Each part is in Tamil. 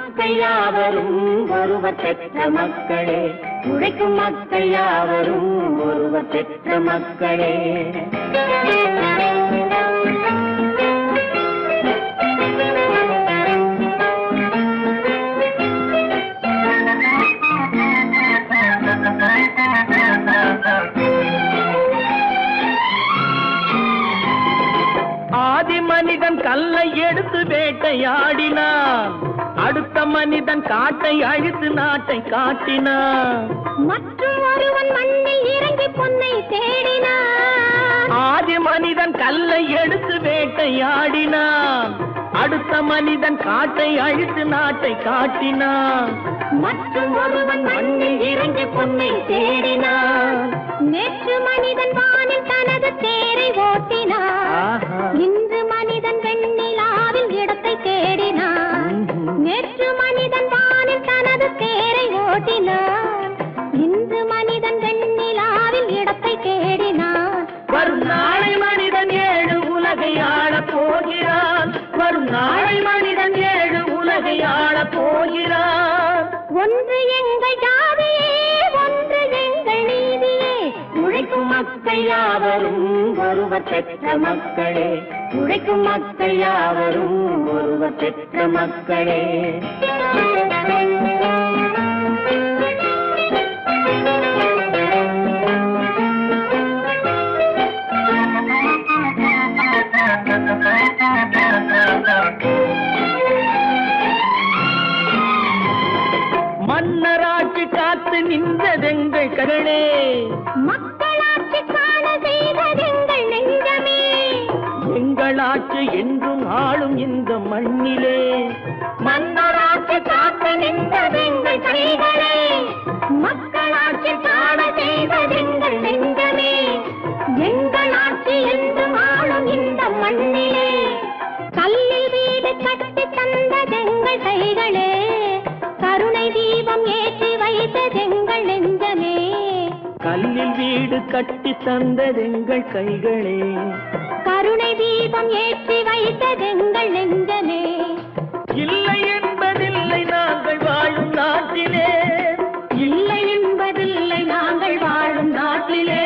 மக்கள் யாவரும் ஒருவர் பெற்ற மக்களே, உழைக்கும் மக்கள் யாவரும் ஒருவர் பெற்ற மக்களே. ஆதி மனிதன் கல்லை எடுத்து வேட்டையாடினான், அடுத்த மனிதன் காட்டை அழித்து நாட்டை காட்டினான். மற்றும் ஒருவன் மண்ணில் இறங்கி பொன்னை தேடினான். ஆதி மனிதன் கல்லை எடுத்து வேட்டையாடினான், அடுத்த மனிதன் காட்டை அழித்து நாட்டை காட்டினான். மற்றும் ஒருவன் மண்ணில் இறங்கி பொன்னை தேடினான். நேற்று மனிதன் வானில் தனது தேரை ஓட்டினான், இன்று மனிதன் வெண்ணிலாவில் இடத்தை தேடினான். நேற்று மனிதன் வானில் தனது தேரை ஓட்டினான், இன்று மனிதன் வெண்ணிலாவில் இடத்தை தேடினான். வரும் நாளை மனிதன் 7 உலகை ஆளப் போகிறான், வரும் நாளை மனிதன் 7 உலகை ஆளப் போகிறான். ஒன்று எங்கள் ஜாதியே, ஒன்று எங்கள் நீதியே, உழைக்கும் மக்கள் யாவரும் ஒருவர் பெற்ற மக்களே, உழைக்கும் மக்கள் யாவரும் ஒருவர் பெற்ற மக்களே. மன்னராட்சி காத்து நின்றதெங்கள் கரணே, மக்களாட்சி காண செய்ததெங்கள் நெஞ்சமே. எங்களாட்சி என்றும் ஆளும் இந்த மண்ணிலே, மன்னராட்சி காத்து நின்றதெங்கள் கைகளே, மக்களாட்சி காண செய்ததெங்கள் நெஞ்சமே. எங்களாட்சி என்றும் ஆளும் இந்த மண்ணிலே, கல்லில் வீடு கட்டி தந்ததெங்கள் கைகளே, கருணை தீபம் ஏற்றி வைத்ததெங்கள் நெஞ்சமே. கல்லில் வீடு கட்டி தந்ததெங்கள் கைகளே, கருணை தீபம் ஏற்றி வைத்ததெங்கள் நெஞ்சமே. இல்லை என்பதில்லை நாங்கள் வாழும் நாட்டிலே, இல்லை என்பதில்லை நாங்கள் வாழும் நாட்டிலே.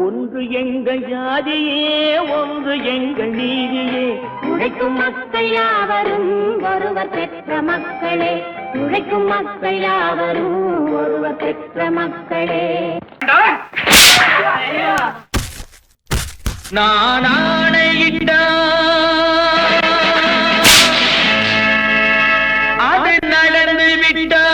ஒன்று எங்கள் ஜாதியே, ஒன்று எங்கள் நீதியே, உழைக்கும் மக்கள் யாவரும் ஒருவர் பெற்ற மக்களே, உழைக்கும் மக்கள் யாவரும் ஒருவர் பெற்ற மக்களே. நான் ஆணையிட்டான், அது நடந்து விட்டான்.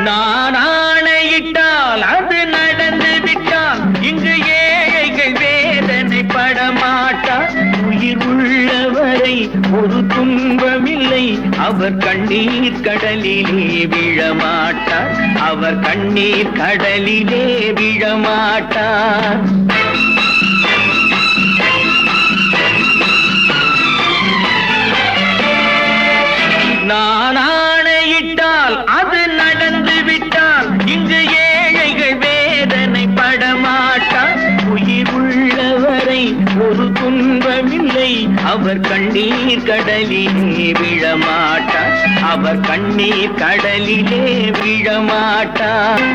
நான் ஆணையிட்டால் அது நடந்து விட்டால், இங்கு ஏழைகள் வேதனை படமாட்டார். உயிர் உள்ளவரை ஒரு துன்பமில்லை, அவர் கண்ணீர் கடலிலே விழமாட்டார், அவர் கண்ணீர் கடலிலே விழமாட்டார். நான் ஆணையிட்டால் அது நடந்து விட்டால், இங்கு ஏழைகள் வேதனை படமாட்டார். உயிர் உள்ளவரை ஒரு துன்பமில்லை, அவர் கண்ணீர் கடலிலே விழமாட்டார், அவர் கண்ணீர் கடலிலே விழமாட்டார்.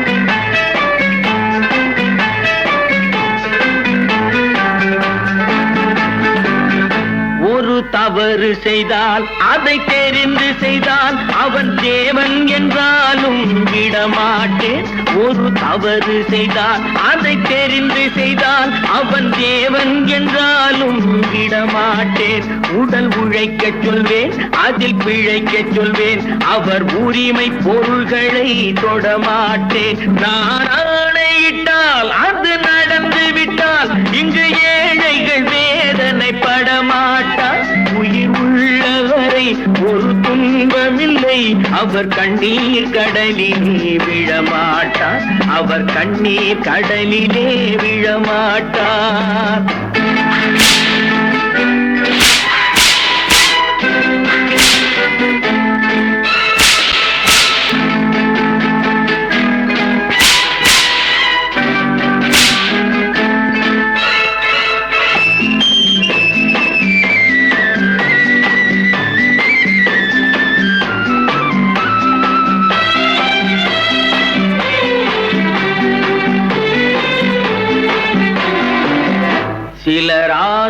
ஒரு தவறு செய்தால் அதை தெரிந்து செய்தால் அவன் தேவன் என்றாலும் விடமாட்டேன். ஒரு தவறு செய்தால் அதை தெரிந்து செய்தால் அவன் தேவன் என்றாலும் விடமாட்டேன். உடல் உழைக்கச் சொல்வேன், அதில் பிழைக்கச் சொல்வேன், அவர் உரிமை பொருள்களை தொடமாட்டேன். நான் ஆணையிட்டால் அது நடந்து விட்டால், இங்கு ஏழைகள் வேதனை படமாட்டார். உயிர் உள்ளவரை ஒரு துன்பமில்லை, அவர் கண்ணீர் கடலிலே விழமாட்டார், அவர் கண்ணீர் கடலிலே விழமாட்டார்.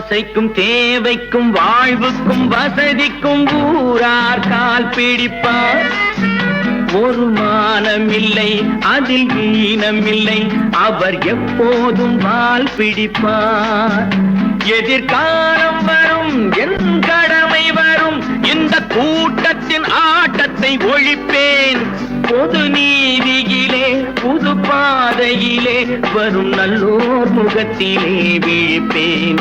ஆசைக்கும் தேவைக்கும் வாழ்வுக்கும் வசதிக்கும் ஊரார் கால் பிடிப்பார். ஒரு மானமில்லை அதில் ஈனமில்லை, அவர் எப்போதும் வால் பிடிப்பார். எதிர்காலம் வரும், என் கடமை வரும், இந்த கூட்டத்தின் ஆட்டத்தை ஒழிப்பேன். பொது நீதியிலே புது பாதையிலே வரும் நல்லோர் முகத்திலே விழிப்பேன்.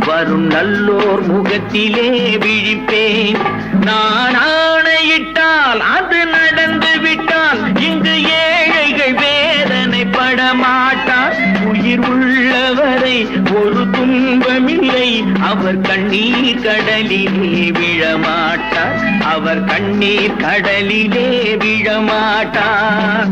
வரும் நல்லோர் முகத்திலே விழிப்பேன். நான் ஆணையிட்டால் அது நடந்து விட்டால் இங்கு ஏழைகள் வேதனைப்பட மாட்டார். உயிர் உள்ளவரை ஒரு துன்பமில்லை, அவர் கண்ணீர் கடலிலே விழமாட்டார். அவர் கண்ணீர் கடலிலே விழமாட்டார்.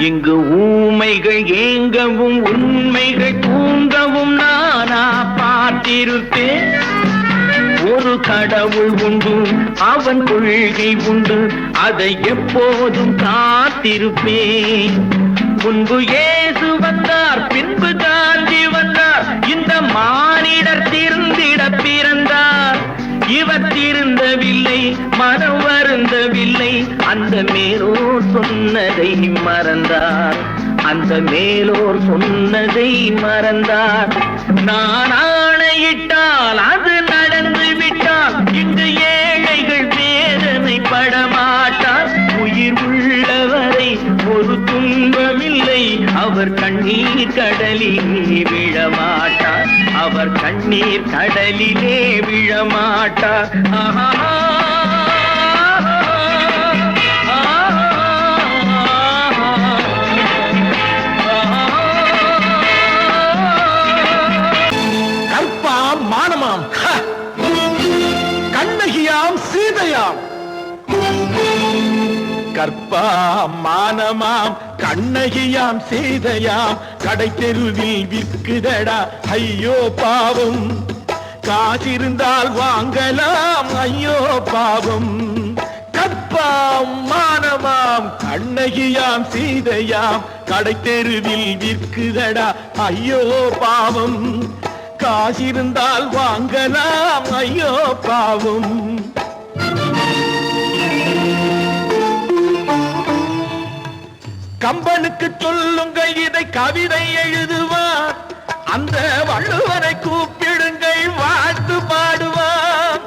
இங்கு ஊமைகள் ஏங்கவும் உண்மைகள் தூங்கவும் நானா பார்த்திருப்பேன். ஒரு கடவுள் உண்டு, அவன் கொள்கை உண்டு, அதை எப்போதும் காத்திருப்பேன். முன்பு இயேசு வந்தார், பின்பு காந்தி வந்தார், இந்த மானிடர் திருந்திட பிறந்தார். இவர் திருந்தவில்லை, மனம் வருந்தவில்லை, அந்த மேலோர் சொன்னதை மறந்தார். அந்த மேலோர் சொன்னதை மறந்தார். நான் ஆணையிட்டால் அது நடந்து விட்டால் இங்கு ஏழைகள் வேதனைப்பட மாட்டார். உயிர் உள்ளவரை ஒரு துன்பமில்லை, அவர் கண்ணீர் கடலிலே விழமாட்டார். அவர் கண்ணீர் கடலிலே விழமாட்டார். கற்பாம் மானமாம், கண்ணகியாம் சீதையாம். கற்பாம் மானமாம், கண்ணகியாம் சீதையாம், கடை தெருவில் விற்குதடா ஐயோ பாவம். காசிருந்தால் வாங்கலாம் ஐயோ பாவம். கற்பாம் மானமாம், கண்ணகியாம் சீதையாம், கடை தெருவில் விற்குதடா ஐயோ பாவம். காசிருந்தால் வாங்கலாம் ஐயோ பாவம். கம்பனுக்கு சொல்லுங்கள் இதை கவிதை எழுதுவார், அந்த வள்ளுவரை கூப்பிடுங்கள் வாழ்த்து பாடுவார்.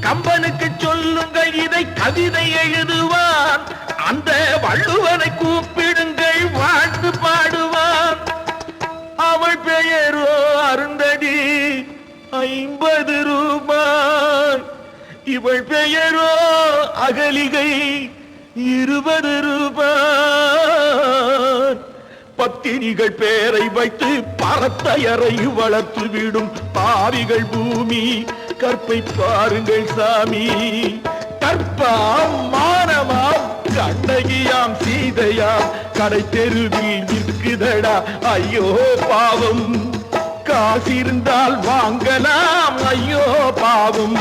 கம்பனுக்கு சொல்லுங்கள் இதை கவிதை எழுதுவார், அந்த வள்ளுவரை கூப்பிடுங்கள் வாழ்த்து பாடுவார். அவள் பெயரோ அருந்ததி 50 ரூபாய், இவள் பெயரோ அகலிகை 20 ரூபாய். பத்தினிகள் பேரை வைத்து பரத்தையரை வளர்த்து விடும் பாவிகள் பூமி, கற்பை பாருங்கள் சாமி. கற்பாம் மானமாம், கண்ணகியாம் சீதையாம், கடை தெருவில் விற்குதடா ஐயோ பாவம். காசிருந்தால் வாங்கலாம் ஐயோ பாவம்.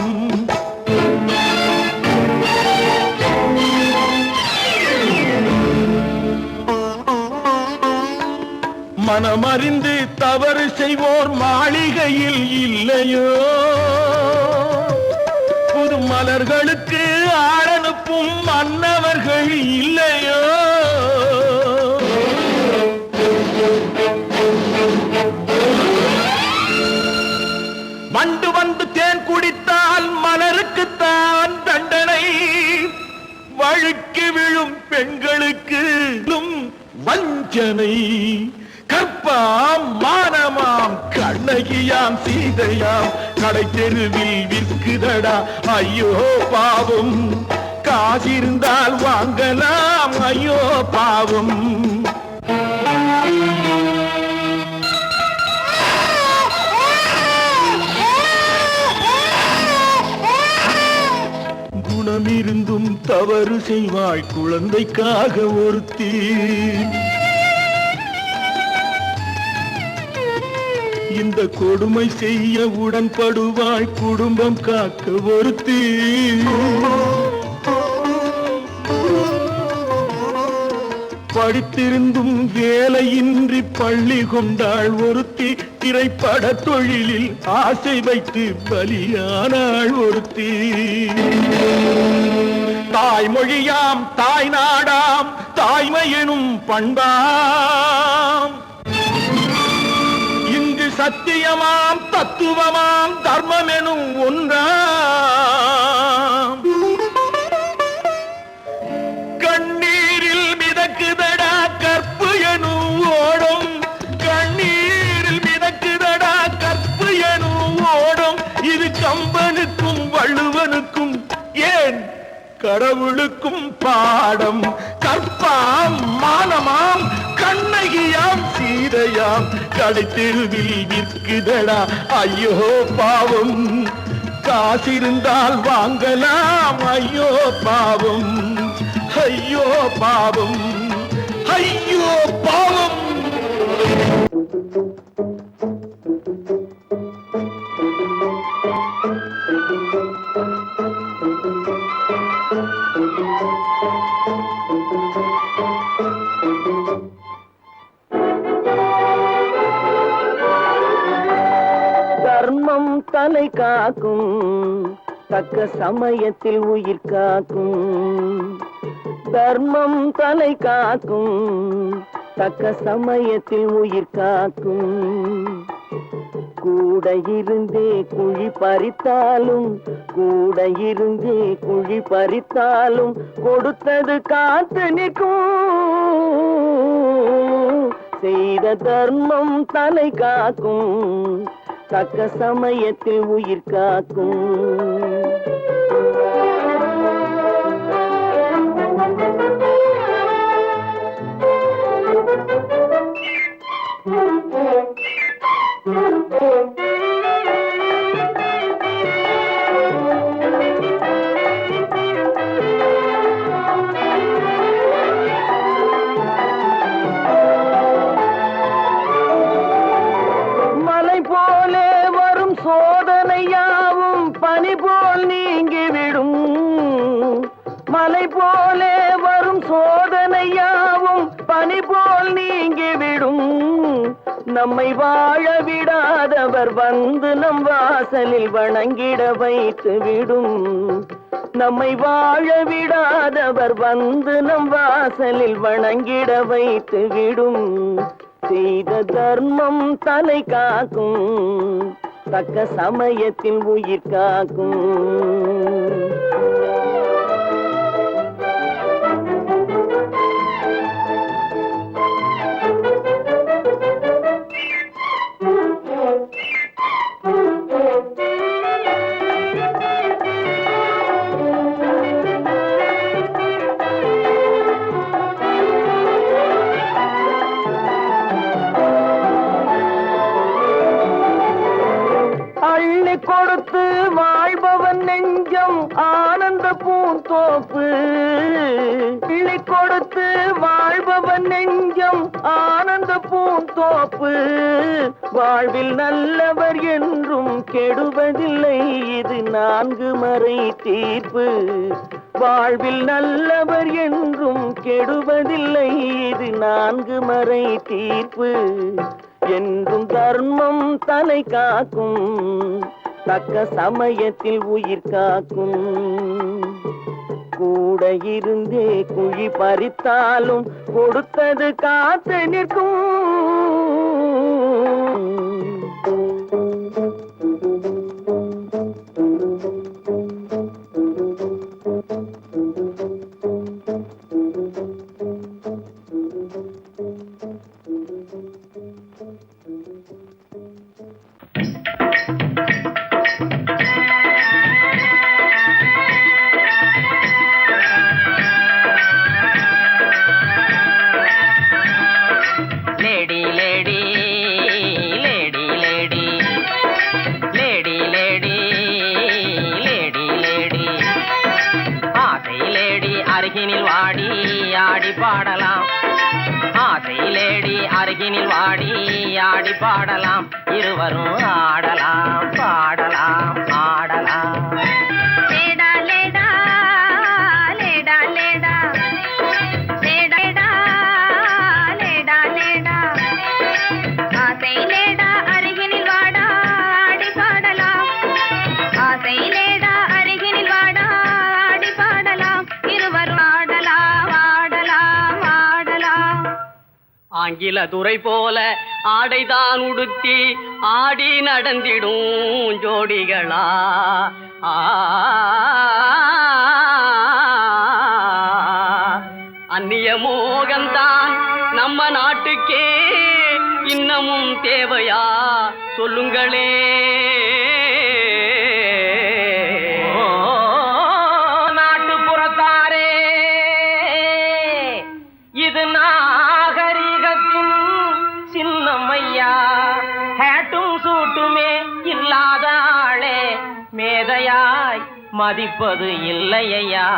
மனமறிந்து தவறு செய்வோர் மாளிகையில் இல்லையோ, புது மலர்களுக்கு ஆளனுப்பும் மன்னவர்கள் இல்லையோ. வண்டு வந்து தேன் குடித்தால் மலருக்குத்தான் தண்டனை, வழுக்கி விழும் பெண்களுக்கு வஞ்சனை. கற்பாம் மானமாம், கண்ணகியாம் சீதையாம், கடை தெருவில் விற்குதடா ஐயோ பாவம். காசிருந்தால் வாங்கலாம் ஐயோ பாவம். குணமிருந்தும் தவறு செய்வாள் குழந்தைக்காக ஒருத்தி. இந்த கொடுமை செய்ய உடன்படுவாய் குடும்பம் காக்க ஒருத்தி. படித்திருந்தும் வேலையின்றி பள்ளி கொண்டாள் ஒருத்தி. திரைப்பட தொழிலில் ஆசை வைத்து பலியானாள் ஒருத்தி. தாய்மொழியாம் தாய் நாடாம் தாய்மை எனும் பண்பாம், இங்கு சத்தியமாம் தத்துவமாம் தர்மம் எனும் ஒன்றாம். கண்ணீரில் மிதக்குதடா கற்பு எனும் ஓடும், கண்ணீரில் மிதக்குதடா கற்பு எனும் ஓடும். இது கம்பனுக்கும் வள்ளுவனுக்கும் ஏன் கடவுளுக்கும் பாடம். கற்பாம் மானமாம் கண்ணகியாம் சீதையாம் கடைத்தெருவில் விற்குதடா ஐயோ பாவம். காசிருந்தால் வாங்கலாம் ஐயோ பாவம், ஐயோ பாவம், ஐயோ பாவம். தர்மம் தலை காக்கும், தக்க சமயத்தில் உயிர் காக்கும். தர்மம் தலை காக்கும், தக்க சமயத்தில் உயிர் காக்கும். கூட இருந்தே குழி பறித்தாலும், கூட இருந்தே குழி பறித்தாலும் கொடுத்தது காத்து நிற்கும். செய்த தர்மம் தலை காக்கும், தக்க சமயத்தில் உயிர் காக்கும். மலை போலே வரும் சோதனையாவும் பனி போல் நீங்கிவிடும். மலை போலே வரும் சோதனையாவும் பனி போல் நீங்கிவிடும். நம்மை வாழ விடாதவர் வந்து நம் வாசலில் வணங்கிட வைத்து விடும். நம்மை வாழ விடாதவர் வந்து நம் வாசலில் வணங்கிட வைத்து விடும். செய்த தர்மம் தலை காக்கும், தக்க சமயத்தில் உயிர் காக்கும். அள்ளி கொடுத்து வாழ்பவன் நெஞ்சம் ஆனந்த பூந்தோப்பு. அள்ளி கொடுத்து வாழ்பவன் நெஞ்சம் ஆனந்த பூந்தோப்பு. வாழ்வில் நல்லவர் என்றும் கெடுவதில்லை, இது 4 மறை தீர்ப்பு. வாழ்வில் நல்லவர் என்றும் கெடுவதில்லை, இது 4 மறை தீர்ப்பு. என்றும் தர்மம் தலை காக்கும், தக்க சமயத்தில் உயிர் காக்கும். கூட இருந்தே குழி பறித்தாலும் கொடுத்தது காத்து நிற்கும். ஆசையிலேடி அருகினில் வாடி ஆடி பாடலாம் இருவரும் ஆடலாம் பாடலாம் ஆடலாம். லேடா லேடா லேடா லேடா லேடா லேடா லேடா ஆசை லேடா அருகினில் வாடா ஆடி பாடலாம். ஆசை லேடா அருகினில் வாடா ஆடி பாடலாம் இருவரும் ஆடலாம் ஆடலாம் ஆடலாம். ஆங்கில துரை போல ஆடைதான் உடுத்தி ஆடி நடந்திடும் ஜோடிகளா அந்நிய மோகம்தான் நம்ம நாட்டுக்கே இன்னமும் தேவையா சொல்லுங்களே. நாட்டுப்புறத்தாரே இது நாகரிகத்தின் சின்னம்மையா. ஹேட்டும் சூட்டுமே இல்லாத ஆளே மேதையாய் மதிப்பது இல்லையா.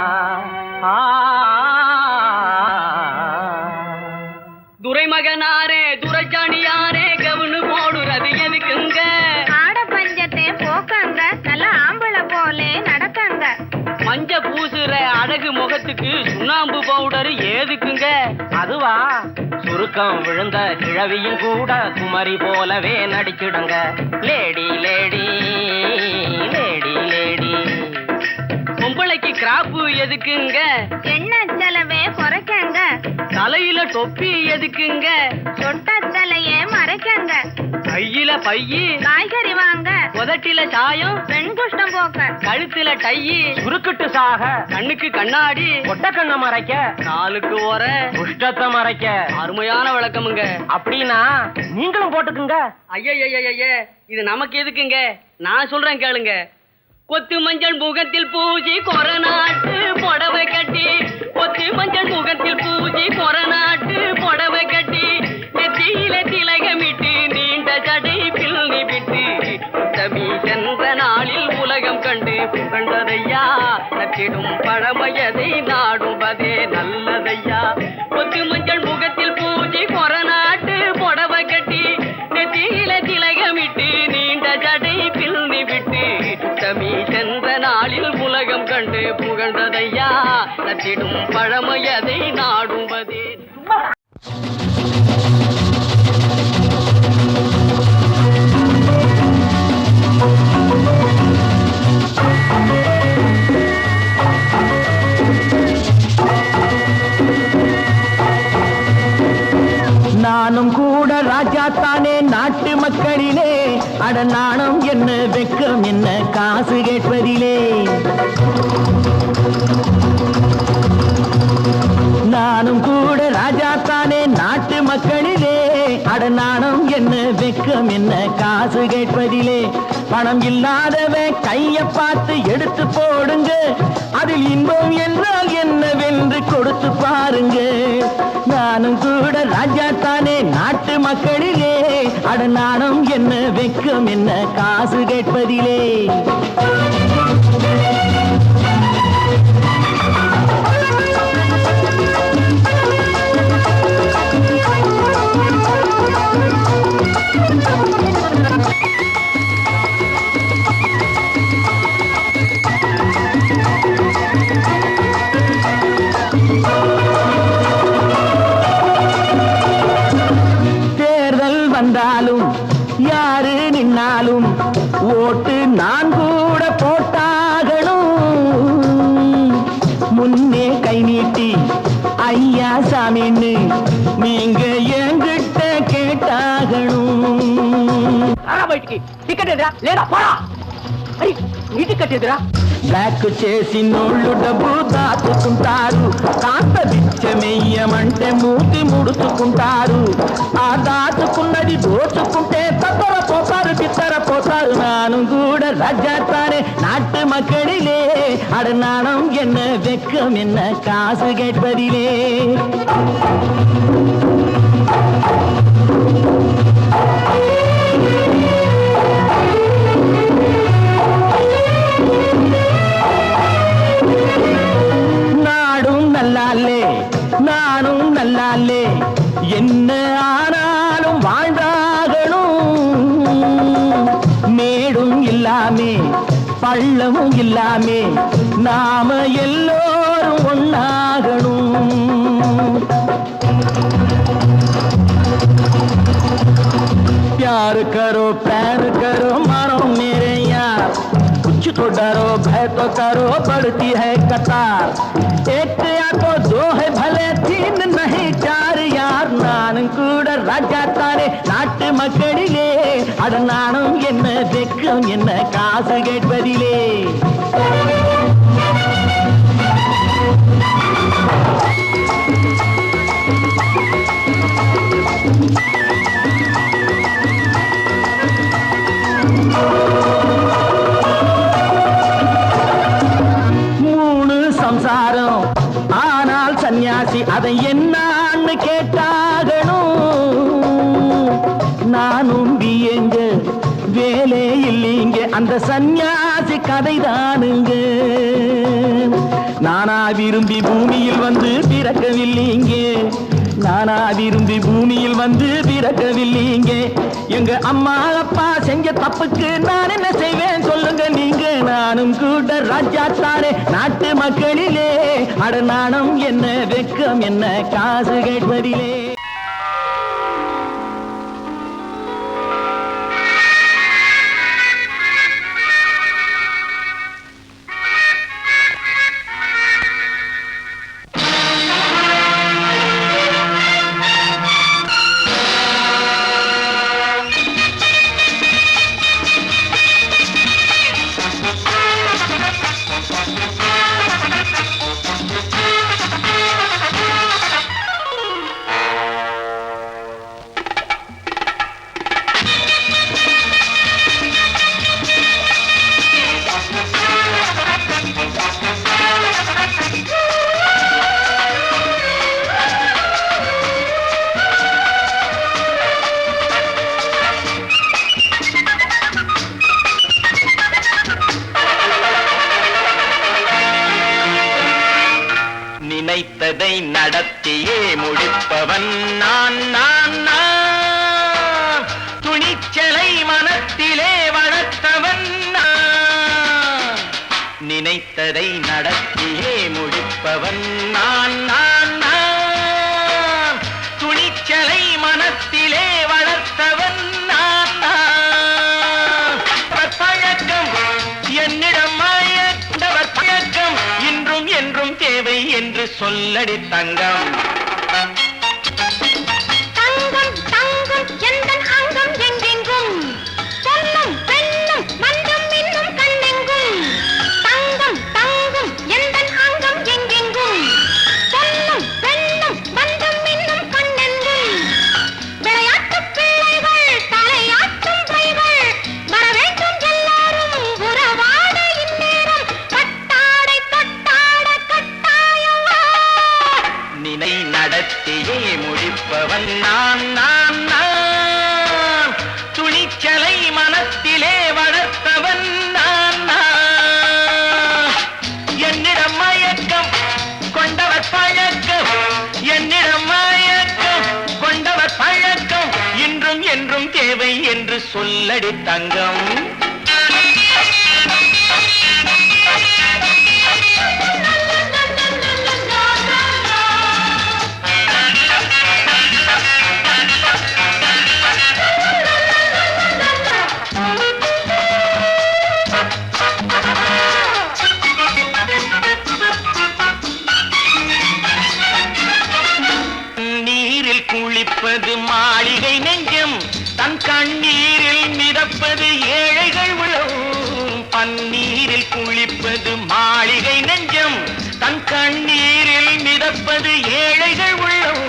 துரைமகனாரே துரைச்சாணியாரே கவுனு போடுறது எதுக்குங்க? ஆட பஞ்சத்தை போக்கங்க நல்ல ஆம்பளை போலே நடக்கங்க. மஞ்ச பூசுற அழகு முகத்துக்கு சுண்ணாம்பு பவுடர் ஏதுக்குங்க? அதுவா சுருக்கம் விழுந்த கிழவியும் கூட குமரி போலவே நடிச்சிடுங்க. Lady lady lady lady. பொம்பளைக்கு கிராப்பு எதுக்குங்க? எண்ணெய் செலவே குறைக்கங்க. தலையில தொப்பி எதுக்குங்க? சொட்ட தலையே மறைக்கங்க. கையில பையி காய்கறி வாங்க. உதட்டில சாயம் பெண் குஷ்டம் போக்க. கழுத்துல டையி சுருக்கிட்டு சாக. கண்ணுக்கு கண்ணாடி ஒட்ட கண்ண மறைக்க. காலுக்கு ஓர குஷ்டத்தை மறைக்க. அருமையான விளக்கமுங்க. அப்படின்னா நீங்களும் போட்டுக்குங்க. ஐய இது நமக்கு எதுக்குங்க? நான் சொல்றேன் கேளுங்க. கொத்து மஞ்சள் முகத்தில் பூஜி கொரநாட்டு புடவை கட்டி. கொத்து மஞ்சள் முகத்தில் பூஜி கொரநாட்டு புடவை கட்டி. நெத்தியில திலகமிட்டு நீண்ட ஜடை பிள்ளி விட்டு உத்தமி சென்ற நாளில் உலகம் கண்டு புகழ்ந்ததையா. நச்சிடும் பழமையதை நாடுவதே நல்லதையா. கொத்து மஞ்சள் முகத்தில் பூஜி கொரநாட்டு புடவை கட்டி. நெத்தியில திலகமிட்டு நீண்ட ஜடை பிள்ளி விட்டு உத்தமி சென்ற நாளில் உலகம் கண்டு புகழ்ந்ததையா. நச்சிடும் பழமையதை நாடுவதே. நானும் கூட ராஜா தானே நாட்டு மக்களிலே. அட நாணம் என்ன வெக்கம் என்ன காசு கேட்பதிலே. நானும் கூட ராஜா தானே நாட்டு மக்களிலே. அட நாணம் என்ன வெக்கம் என்ன காசு கேட்பதிலே. பணம் இல்லாதவன் கைய பார்த்து எடுத்து போடுங்க. அதில் இன்பம் என்றால் என்னவென்று கொடுத்து பாருங்க. நானும் கூட ராஜா தானே நாட்டு மக்களிலே. அட நாணம் என்ன வெக்கம் என்ன காசு கேட்பதிலே. வந்தாலும் யாரு நின்னாலும் ஓட்டு நான் கூட போட்டாகணும். முன்னே கை நீட்டி ஐயா சாமின்னு நீங்க என்கிட்ட கேட்டாகணும். டிக்கெட் எதிரா லேடா போடா. టికెట్ ఎదురా బ్లాక్ చేసి నోళ్ళు డబ్బు దాచుకుంటారు, కాస్త బిచ్చమెయ్యమంటే మూతి ముడుచుకుంటారు. ఆ దాచుకున్నది దోచుకుంటే తప్పర పోతారు, బిత్తర పోతారు. நானும் கூட ராஜாத்தானே நாட்டு மக்களிலே, அட நாணம் என்ன வெக்கம் என்ன காசு கேட்பதிலே. நானும் நல்லாலே என் இல்லாமே நாம எல்லோரும் ஒன்னாகணும். प्यार करो प्यार करो मारो मेरे यार, कुछ तो डरो भय तो करो बढ़ती है कतार, एक या तो दो है भले तीन नहीं चार यार. நானும் கூட ராஜா தானே நாட்டு மக்களிலே, அட நானும் என்ன வெக்கம் என்ன காசு கேட்பதிலே. சம்சாரம் ஆனால் சன்னியாசி அதை என்னான்னு கேட்டாகணும். நானும் எங்க வேலை இல்லைங்க அந்த சன்னியாசி கதைதானுங்க. நானா விரும்பி பூமியில் வந்து பிறக்கவில்லைங்க, நானா விரும்பி பூமியில் வந்து பிறக்கவில்லைங்க. எங்க அம்மா அப்பா செஞ்ச தப்புக்கு நான் என்ன செய்வேன் சொல்லுங்க நீங்க. நானும் கூட ராஜா தானே நாட்டு மக்களிலே, அட நாணம் என்ன வெக்கம் என்ன காசு கேட்பதிலே. நினைத்ததை நடத்தியே முடிப்பவன் நான் நான் நான், துணிச்சலை மனத்திலே வளர்த்தவன் நான். நினைத்ததை நடத்தியே முடிப்பவன் நான் நான் நான், துணிச்சலை மனத்திலே வளர்த்தவன் நான் நான். பழக்கம் என்னிடம் மாயவர் பழக்கம் இன்றும் என்றும் தேவை என்று சொல்லடி தங்கம். தங்கம் தங்கம் எந்தன் அங்கம் எங்கெங்கும், பொன்னும் பெண்ணும் மன்றும் இன்னும் கண்ணெங்கும். தங்கம் தங்கம் எந்தன் அங்கம் எங்கெங்கும், பொன்னும் பெண்ணும் மன்றும் இன்னும் கண்ணெங்கும். விளையாட்டு பிள்ளைகள் தலையாட்டும் பைகள், வர வேண்டும் எல்லாரும் உறவாட இந்நேரம். கட்டாடை தொட்டாட கட்டாயவா, நினை நடத்தியே முடிப்பவன் நான் நான் நான், துணிச்சலை மனத்திலே வளர்த்தவன் நான் நான். என்னிடம் மயக்கம் கொண்டவர் பழக்கம், என்னிடம் மயக்கம் கொண்டவர் பழக்கம் இன்றும் என்றும் தேவை என்று சொல்லடி தங்கம். நீரில் குளிப்பது மாளிகை நெஞ்சம், தன் கண்ணீரில் மிதப்பது ஏழைகள் உளம். பன்னீரில் குளிப்பது மாளிகை நெஞ்சம், தன் கண்ணீரில் மிதப்பது ஏழைகள் உள்ளம்.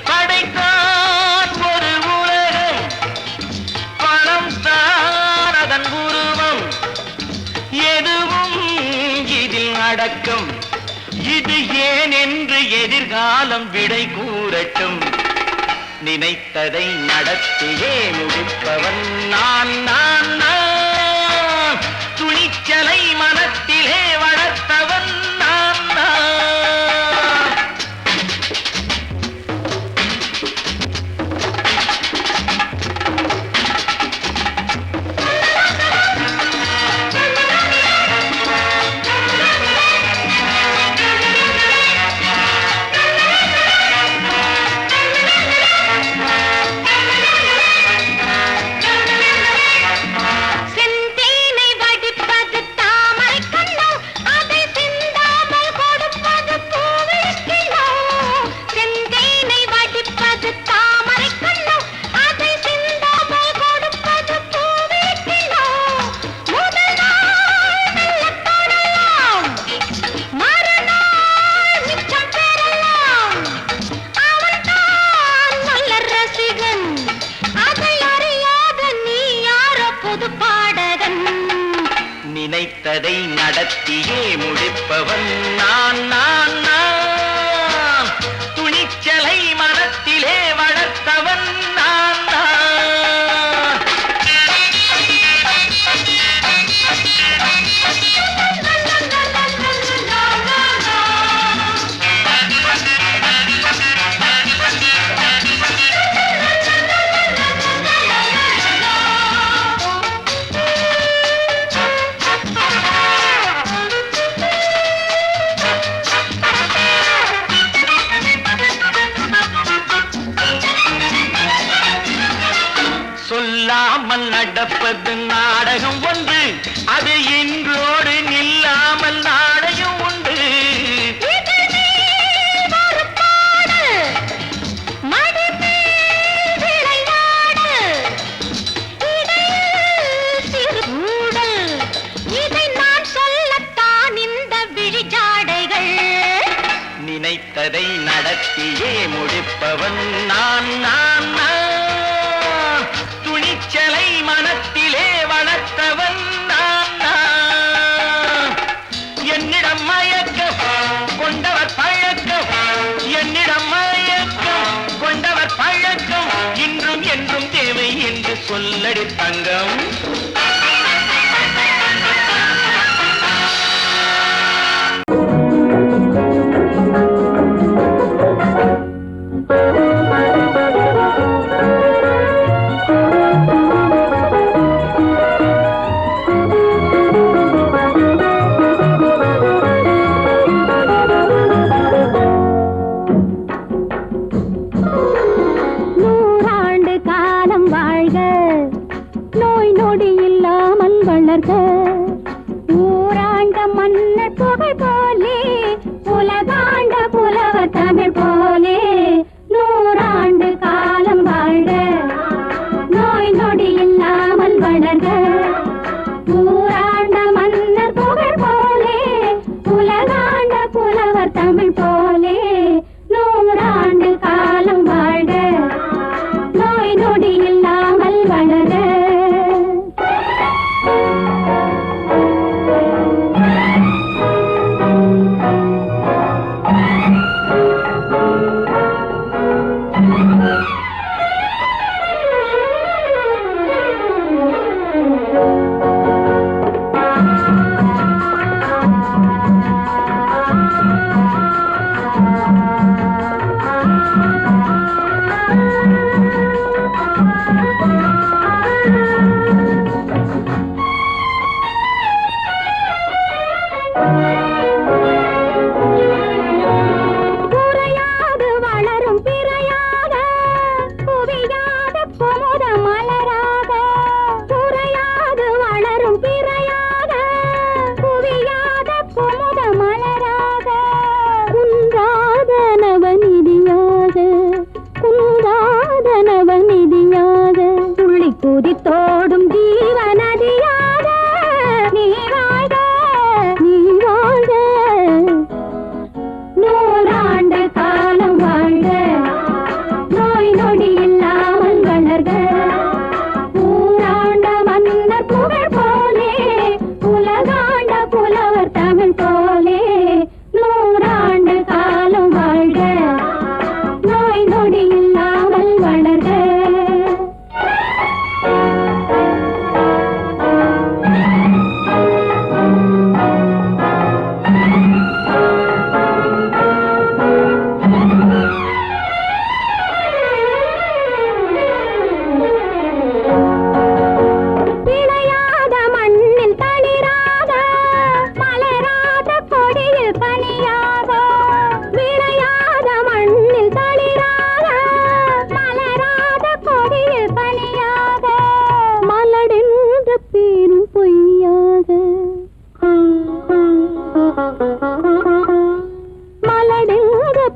படைத்தான் ஒரு உலகம், பணம் தான் அதன் உருவம், எதுவும் இதில் அடக்கம். இது ஏன் என்று எதிர்காலம் விடை கூறட்டும். நினைத்ததை நடத்தியே முடிப்பவன் நான் நான் நான், துணிச்சலை மனத்திலே வளர்த்தவன் நான் நான். நடத்தியே முடிப்பவன் நான் நான் நான் துணிச்சலை மனத்திலே வளர்த்தவன் நான் நான். சொல்லாமல் நடப்பது நாடகம் ஒன்று, அது இன்றோடு நில்லாமல் நாடகம் உண்டு. நினைத்ததை நடத்தியே முடிப்பவன் நான் நான் நான் துணிச்சலை மனத்திலே வளர்த்தவன் நான் நான். என்னிடம் மயக்கம் கொண்டவர் பழக்கம், என்னிடம் மயக்கம் கொண்டவர் பழக்கம் இன்றும் என்றும் தேவை என்று சொல்லடி தங்கம். ஊராண்ட மன்னர் புகழ் போலே உலகாண்ட புலவர் தமிழ் போலே நூறாண்டு காலம் வாழ்க, நோய் நொடி இல்லாமல் வளர்க. ஊராண்ட மன்னர் புகழ் போலே உலகாண்ட புலவர் தமிழ் போலே நூறாண்டு காலம் வாழ்க, நோய் நொடி இல்லாமல் வளர்க. குதித்தோடும் ஜீவநதியாக நீ வாழ்க, நீ வாழ்க. நூறாண்டு காலம் வாழ்க, நோய் நொடி இல்லாமல் வளர்க. ஊராண்ட மன்னர் புகழ் போலே உலகாண்ட புலவர் தமிழ் போலே நூறாண்டு காலம் வாழ்க, நோய் நொடி இல்லாமல் வளர்க.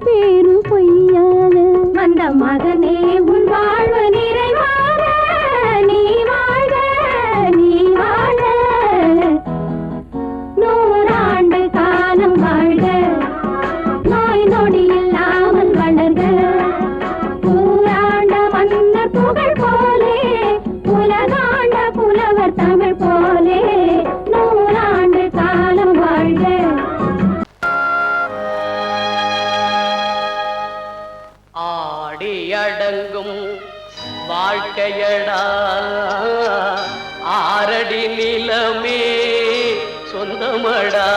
பேரும் பொய்யாக வந்த மகனே உன் வாழ்வு நிறைவாக நீ வாழ்க, நீ வாழ்க. நூறாண்டு காலம் வாழ்க, நோய் நொடி இல்லாமல் வளர்க. ஊராண்ட மன்னர் புகழ் போலே உலகாண்ட புலவர் தமிழ் போலே நூறாண்டு காலம் வாழ்க்கையடா ஆரடி நிலமே சொந்தமடா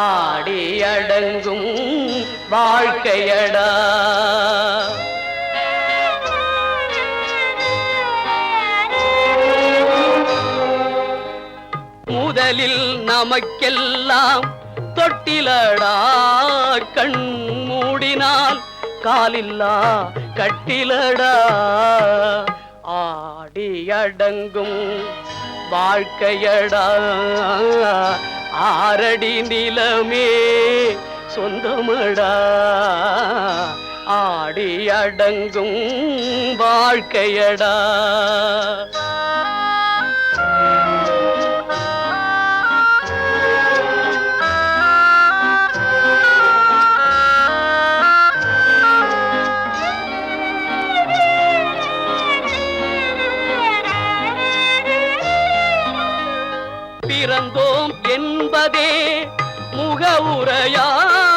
ஆடி அடங்கும் வாழ்க்கையடா முதலில் நமக்கெல்லாம் தொட்டிலடா கண் மூடினால் காலில்லா கட்டிலடா ஆடி அடங்கும் வாழ்க்கையடா ஆரடி நிலமே சொந்தமடா ஆடி அடங்கும் வாழ்க்கையடா பிறந்தோம் என்பதே முகவுரையாம்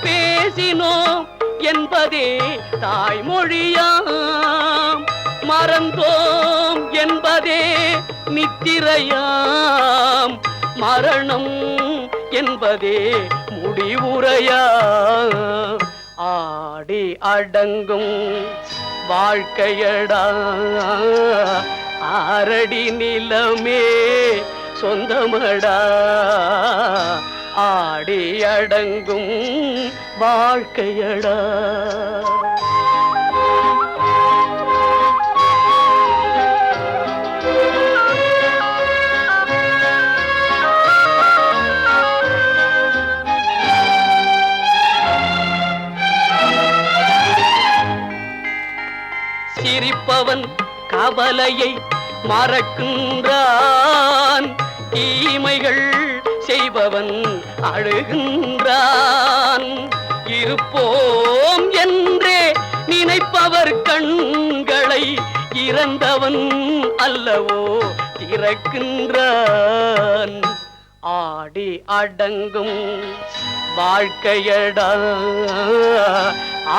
பேசினோம் என்பதே தாய்மொழியாம் மறந்தோம் என்பதே நித்திரையாம் மரணம் என்பதே முடிவுரையாம் ஆடி அடங்கும் வாழ்க்கையடா ஆரடி நிலமே சொந்தமடா ஆடி அடங்கும் வாழ்க்கையடா சிரிப்பவன் கவலையை மறக்கின்றான் தீமைகள் செய்பவன் அழுகின்றான் இருப்போம் என்றே நினைப்பவர் கண்களை இறந்தவன் அல்லவோ திறக்கின்றான் ஆடி அடங்கும் வாழ்க்கையடா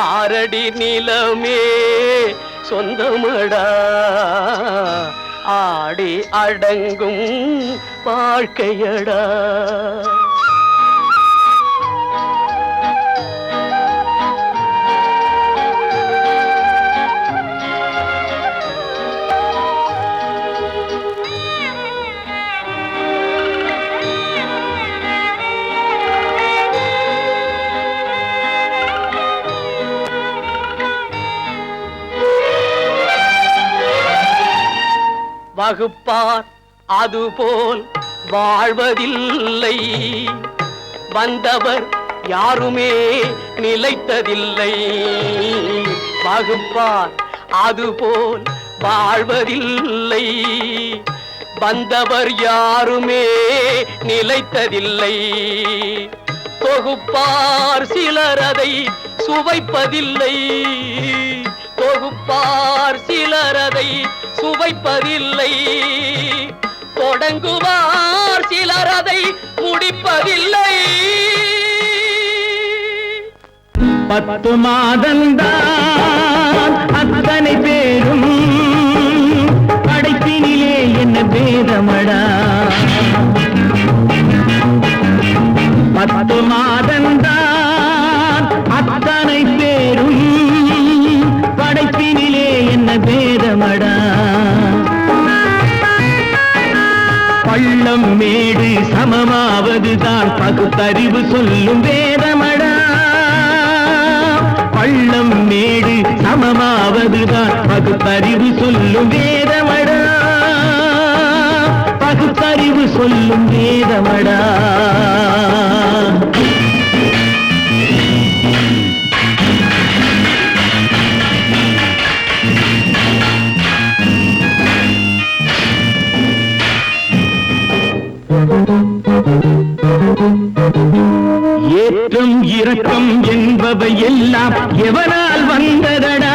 ஆரடி நிலமே சொந்தமடா ஆடி அடங்கும் வாழ்க்கையடா வகுப்பார் அதுபோல் வாழ்வதில்லை வந்தவர் யாருமே நிலைத்ததில்லை வகுப்பார் அதுபோல் வாழ்வதில்லை வந்தவர் யாருமே நிலைத்ததில்லை தொகுப்பார் சிலர் அதை சுவைப்பதில்லை தொகுப்பார் சிலர் அதை சுவைப்பதில்லை தொடங்குவார் சிலர் அதை முடிப்பதில்லை 10 மாதந்தான் அத்தனை பேரும் படைப்பினிலே என்ன பேதமடா 10 மாதந்தான் அத்தனை பேரும் படைப்பினிலே என்ன பேதமடா பள்ளம் மேடு சமமாவதுதான் பகுத்தறிவு சொல்லும் வேதமடா பள்ளம் மேடு சமமாவதுதான் பகுத்தறிவு சொல்லும் வேதமடா பகுத்தறிவு சொல்லும் வேதமடா ஏற்றம் இரக்கம் என்பவை எல்லாம் எவனால் வந்ததடா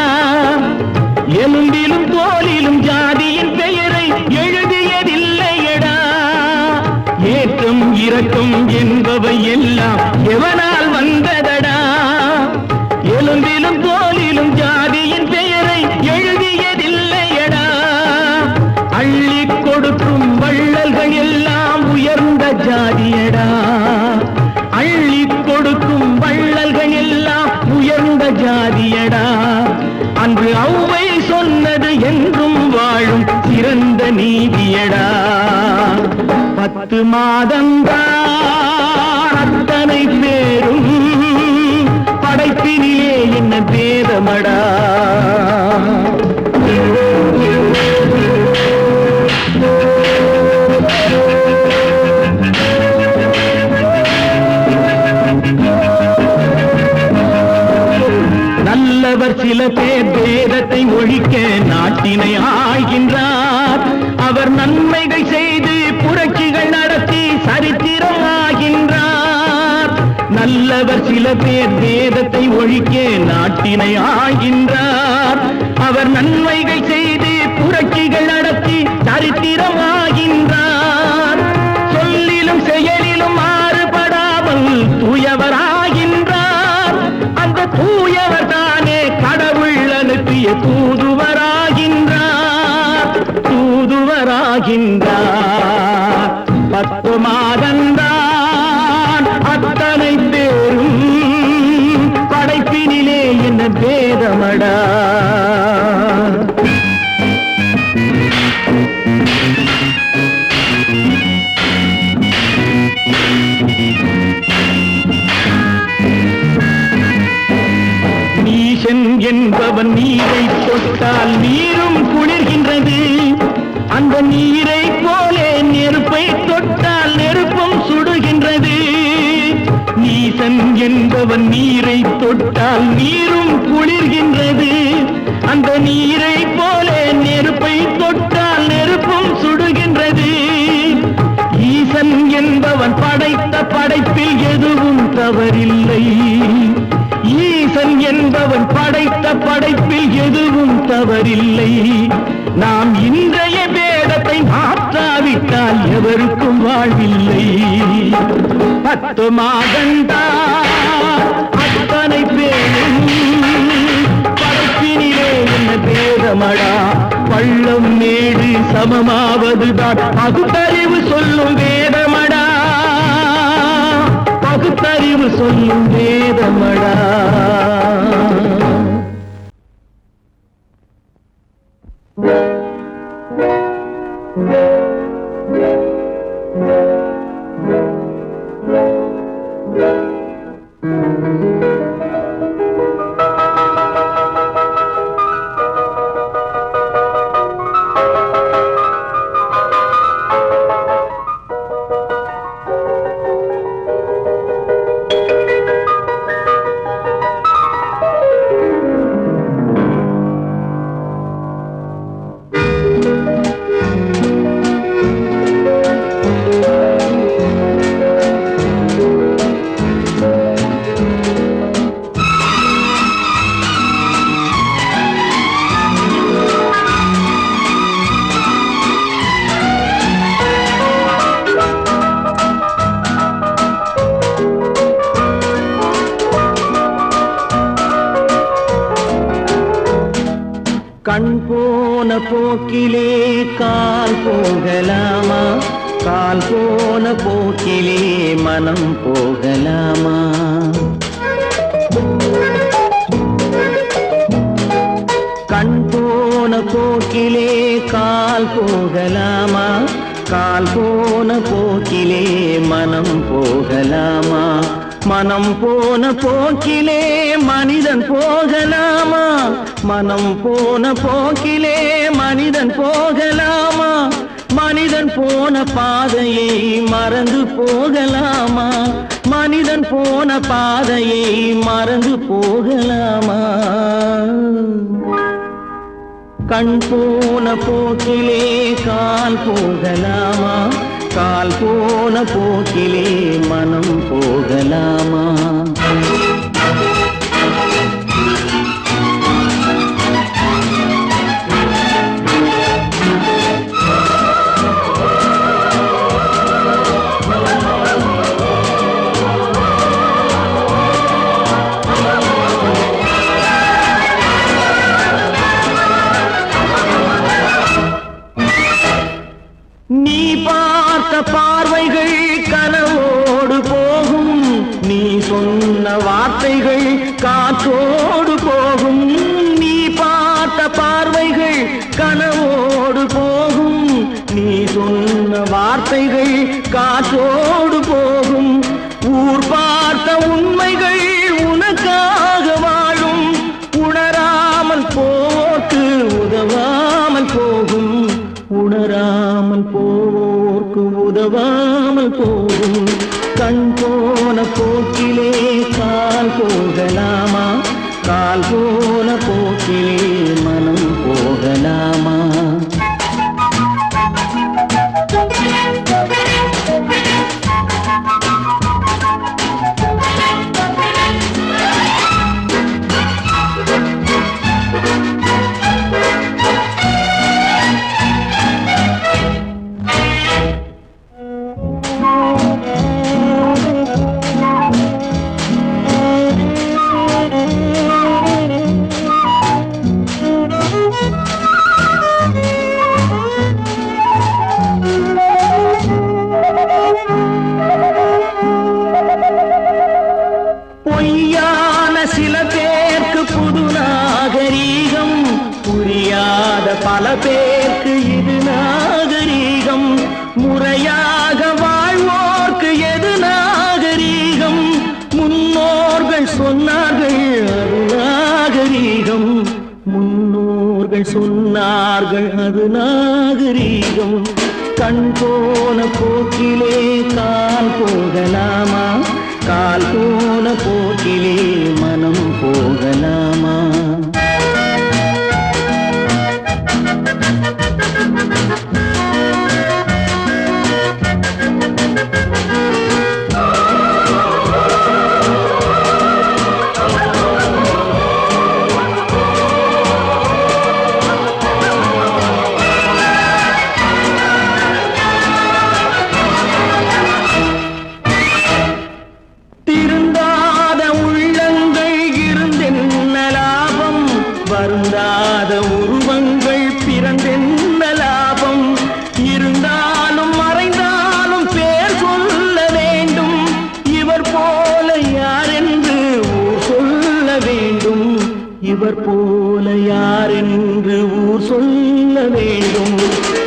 எலும்பிலும் தோலிலும் ஜாதியின் பெயரை எழுதியதில்லையடா ஏற்றம் இரக்கம் என்பவை எல்லாம் எவனால் வந்ததடா எலும்பிலும் தோலிலும் ஜாதியின் பெயரை 10 மாதந்தான் அத்தனை பேரும் படைப்பினிலே என்ன பேதமடா. நல்லவர் சில பேர் வேதத்தை ஒழிக்க நாட்டினை ஆள்கின்றார். அவர் நன்மைகள் செய்து புரட்சிகள் நடத்தி சரித்திரம் ஆகின்றார். நல்லவர் சில பேர் வேதத்தை ஒழிக்க நாட்டினை ஆள்கின்றார். அவர் நன்மைகள் செய்து புரட்சிகள் நடத்தி சரித்திரம் ஆகின்றார். சொல்லிலும் செயலிலும் மாறுபடாமல் தூயவராகின்றார். அந்த தூயவர் தானே கடவுள் அனுப்பிய தூதுவராகின்றார். தூதுவராகின்றார். 10 மாதந்தான் அத்தனை பேரும் படைப்பினிலே என்ன பேதமடா. நீசன் என்பவன் நீரை தொட்டால் நீரும் குளிர்கின்றது. அந்த நீரை போலே நெருப்பை தொட்டால் நெருப்பும் சுடுகின்றது. நீசன் என்பவன் நீரை தொட்டால் நீரும் குளிர்கின்றது. அந்த நீரை போலே நெருப்பை தொட்டால் நெருப்பும் சுடுகின்றது. ஈசன் என்பவன் படைத்த படைப்பில் எதுவும் தவறில்லை. ஈசன் என்பவன் படைத்த படைப்பில் எதுவும் தவறில்லை. நாம் இன்றைய வேதத்தை மாற்றாவிட்டால் எவருக்கும் வாழ்வில்லை. 10 மாதந்தான் அத்தனை பேரும் படைப்பினிலே என்ன பேதமடா. பள்ளம் மேடு சமமாவதுதான் பகுத்தறிவு சொல்லும் வேதமடா. பகுத்தறிவு சொல்லும் வேதமடா. கண் போன போக்கிலே கால் போகலாமா. கால் போன போக்கிலே மனம் போகலாமா. கண் போன போக்கிலே கால் போகலாமா. கால் போன போக்கிலே மனம் போகலாமா. மனம் போன போக்கிலே மனிதன் போகலாமா. மனம் போன போக்கிலே மனிதன் போகலாமா. மனிதன் போன பாதையை மறந்து போகலாமா. மனிதன் போன பாதையை மறந்து போகலாமா. கண் போன போக்கிலே கால் போகலாமா. கால் போன போக்கிலே மனம் போகலாமா. நீ பார்த்த பார்வைகள் கனவோடு போகும். நீ சொன்ன வார்த்தைகள் காற்றோடு போகும். நீ பார்த்த பார்வைகள் கனவோடு போகும். நீ சொன்ன வார்த்தைகள் பார்த்த உண்மைகள் உனக்காக வாழும் உணராமல் போக்கு உதவாமல் போகும் உணராமல் போக்கு உதவாமல் போகும் கண் போன போக்கிலே கால் போகலாமா கால் போன போக்கிலே மனம் போகலாமா பொய்யான சில பேருக்கு புது நாகரீகம் புரியாத பல பேருக்கு இது நாகரீகம் முறையாக வாழ்வோர்க்கு எது நாகரீகம் முன்னோர்கள் சொன்னார்கள் அது நாகரீகம் முன்னோர்கள் சொன்னார்கள் அது நாகரீகம் கண் போன போக்கிலே கால் போகலாமா கால் போன போக்கிலே மனம் போகலாமா திருந்தாத உள்ளங்கள் இருந்தென்ன லாபம் வருந்தாத உருவங்கள் பிறந்தென்ன லாபம் இருந்தாலும் மறைந்தாலும் பேர் சொல்ல வேண்டும் இவர் போல யாரென்று ஊர் சொல்ல வேண்டும் இவர் போல யாரென்று ஊர் சொல்ல வேண்டும்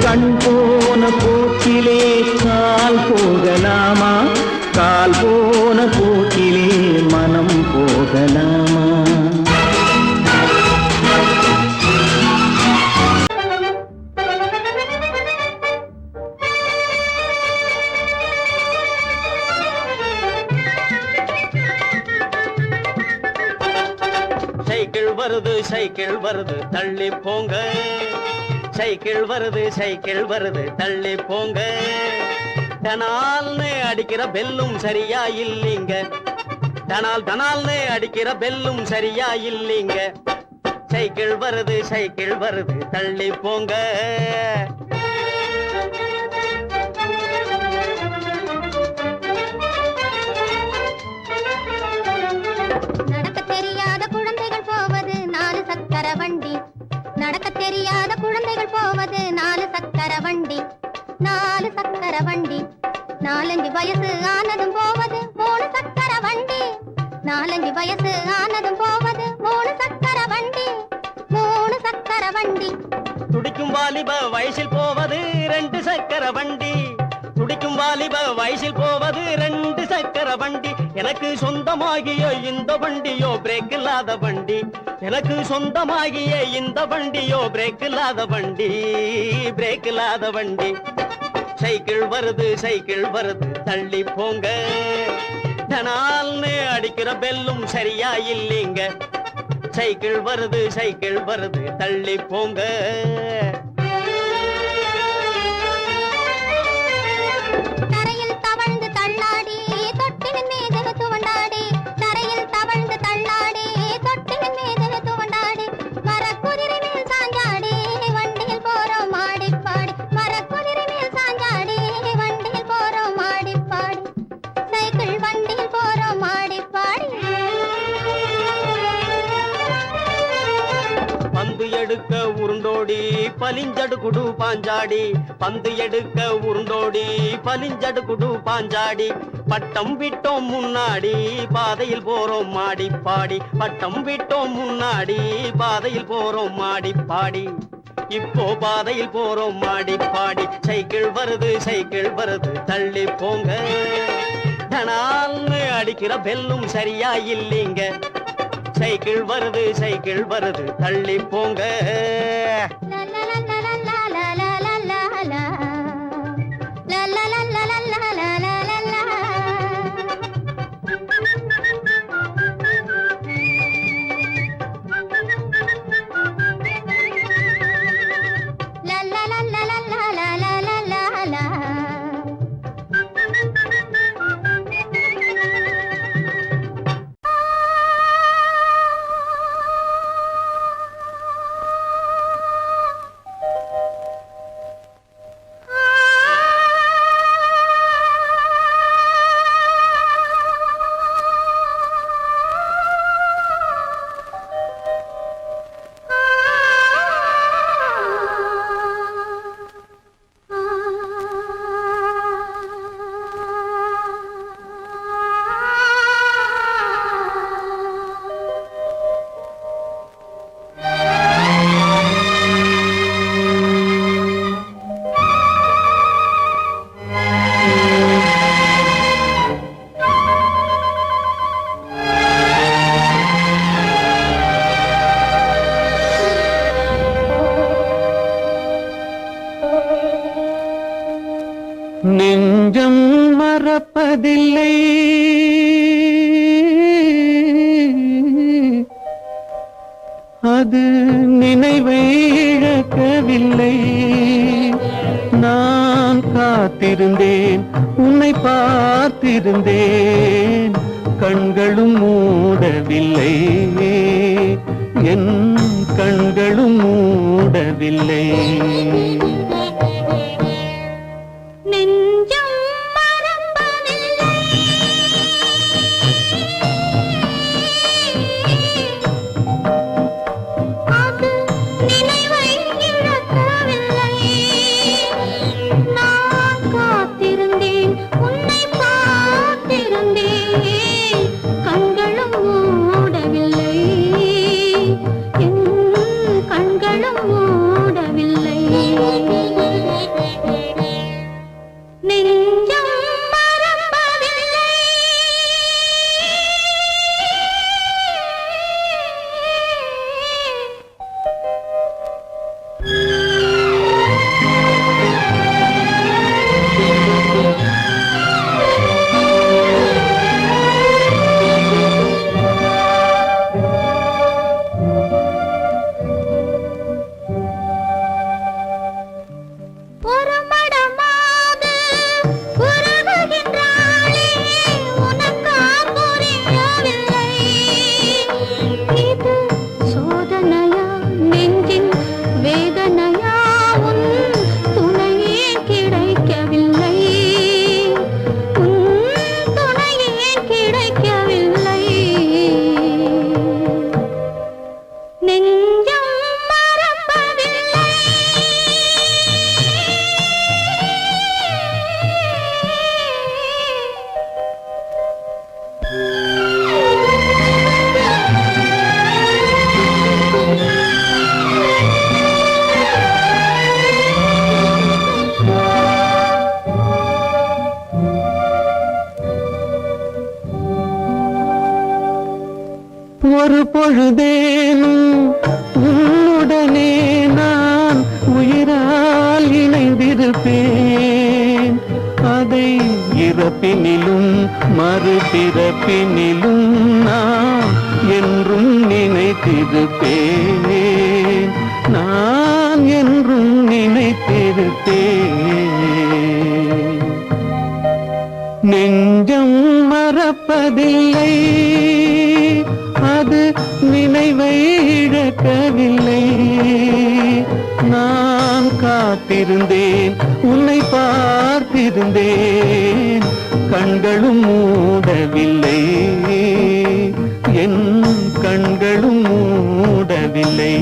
கண் போன போக்கிலே கால் போகலாமா கால் போன போக்கிலே மனம் போகலாமா சைக்கிள் வருது தள்ளி போங்க சைக்கிள் வருது தள்ளி போங்க டனால்னு அடிக்கிற பெல்லும் சரியா இல்லீங்க டனால்னு அடிக்கிற பெல்லும் சரியா இல்லீங்க சைக்கிள் வருது தள்ளி போங்க நடக்க தெரியாத குழந்தைகள் போவது 4 சக்கர வண்டி நடக்க தெரியாத குழந்தைகள் போவது 4 சக்கர வண்டி 4 சக்கர வண்டி 4-5 வயசு ஆனதும் போவது 3 சக்கர வண்டி 4-5 வயசு ஆனதும் போவது 3 சக்கர வண்டி 3 சக்கர வண்டி துடிக்கும் வாலிப வயசில் போவது 2 சக்கர வண்டி துடிக்கும் வாலிப வயசில் போவது 2 சக்கர வண்டி எனக்கு சொந்தமாகிய இந்த வண்டியோ பிரேக் இல்லாத வண்டி எனக்கு சொந்தமாகிய இந்த வண்டியோ பிரேக் இல்லாத வண்டி சைக்கிள் வருது தள்ளி போங்க டனால்னு அடிக்கிற பெல்லும் சரியா இல்லீங்க சைக்கிள் வருது தள்ளி போங்க தரையில் தவழ்ந்து தள்ளாடி தொட்டிலின் மீது துவண்டாடி தரையில் தவழ்ந்து தள்ளாடி தொட்டிலின் மீது துவண்டாடி மரக்குதிரை மேல் சாஞ்சாடி வண்டியில் போறோம் ஆடிப்பாடி மரக்குதிரை மேல் சாஞ்சாடி வண்டியில் போறோம் ஆடிப்பாடி சைக்கிள் வண்டியில் போறோம் ஆடிப்பாடி பந்து எடுக்க உருண்டோடி பலிஞ்சடு குடு பாஞ்சாடி பந்து எடுக்க உருண்டோடி பலிஞ்சடு குடு பாஞ்சாடி பட்டம் விட்டோம் முன்னாடி பாதையில் போறோம் மாடிப்பாடி பட்டம் விட்டோம் முன்னாடி பாதையில் போறோம் மாடிப்பாடி இப்போ பாதையில் போறோம் மாடிப்பாடி சைக்கிள் வருது தள்ளி போங்க டனால்னு அடிக்கிற பெல்லும் சரியா இல்லைங்க. சைக்கிள் வருது தள்ளி போங்க. நெஞ்சம் மறப்பதில்லை, அது நினைவை இழக்கவில்லை. நான் காத்திருந்தேன், உன்னை பார்த்திருந்தேன், கண்களும் மூடவில்லை, என் கண்களும் மூடவில்லை. ஒரு பொழுதேனும் உன்னுடனே நான் உயிரால் இணைந்திருப்பேன். அதை இறப்பினிலும் மறுபிறப்பினிலும் நான் என்றும் நினைத்திருப்பேன். நான் என்றும் நினைத்திருப்பேன். நெஞ்சம் மறப்பதில்லை, அது நினைவை இழக்கவில்லை. நான் காத்திருந்தேன், உன்னை பார்த்திருந்தேன், கண்களும் மூடவில்லை, என் கண்களும் மூடவில்லை.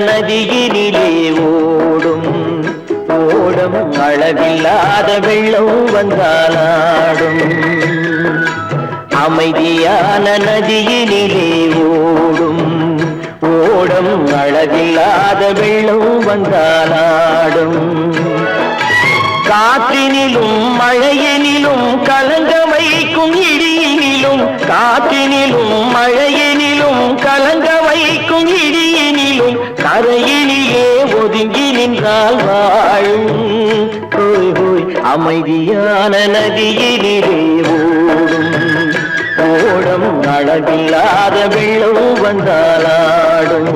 நதியினிலே ஓடும் ஓடும் அளவில்லாத வெள்ளம் வந்தாலாடும் அமைதியான நதியினிலே ஓடும் ஓடும் அளவில்லாத வெள்ளம் வந்தாலாடும் காற்றினிலும் மழையினிலும் கலங்க வைக்கும் இடியினிலும் காற்றினிலும் மழையினிலும் கலங்க வைக்கும் இடியினிலும் கரையினிலே ஒதுங்கி நின்றால் வாழும் ஹோய் ஹோய் அமைதியான நதியினிலே ஓடும் ஓடும் அளவில்லாத வெள்ளம் வந்தாலாடும்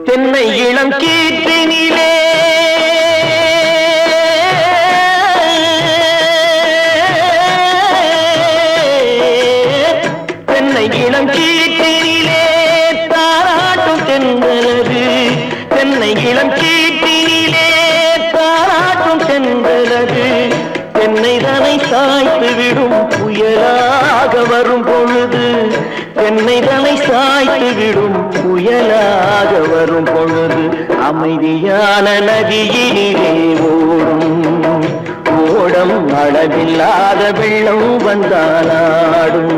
தென்னை இளம் கீற்றினிலே தென்னை இளம் கீற்றினிலே தாராட்டும் தென்றலது தென்னை இளம் கீற்றினிலே தாராட்டும் தென்றலது தென்னை தனை சாய்த்து விடும் புயலாக வரும் பொழுது தென்னை தனை சாய்த்து விடும் புயலாக வரும் பொழுது அமைதியான நதியினிலே ஓடும் ஓடம் அளவில்லாத வெள்ளம் வந்தாலாடும்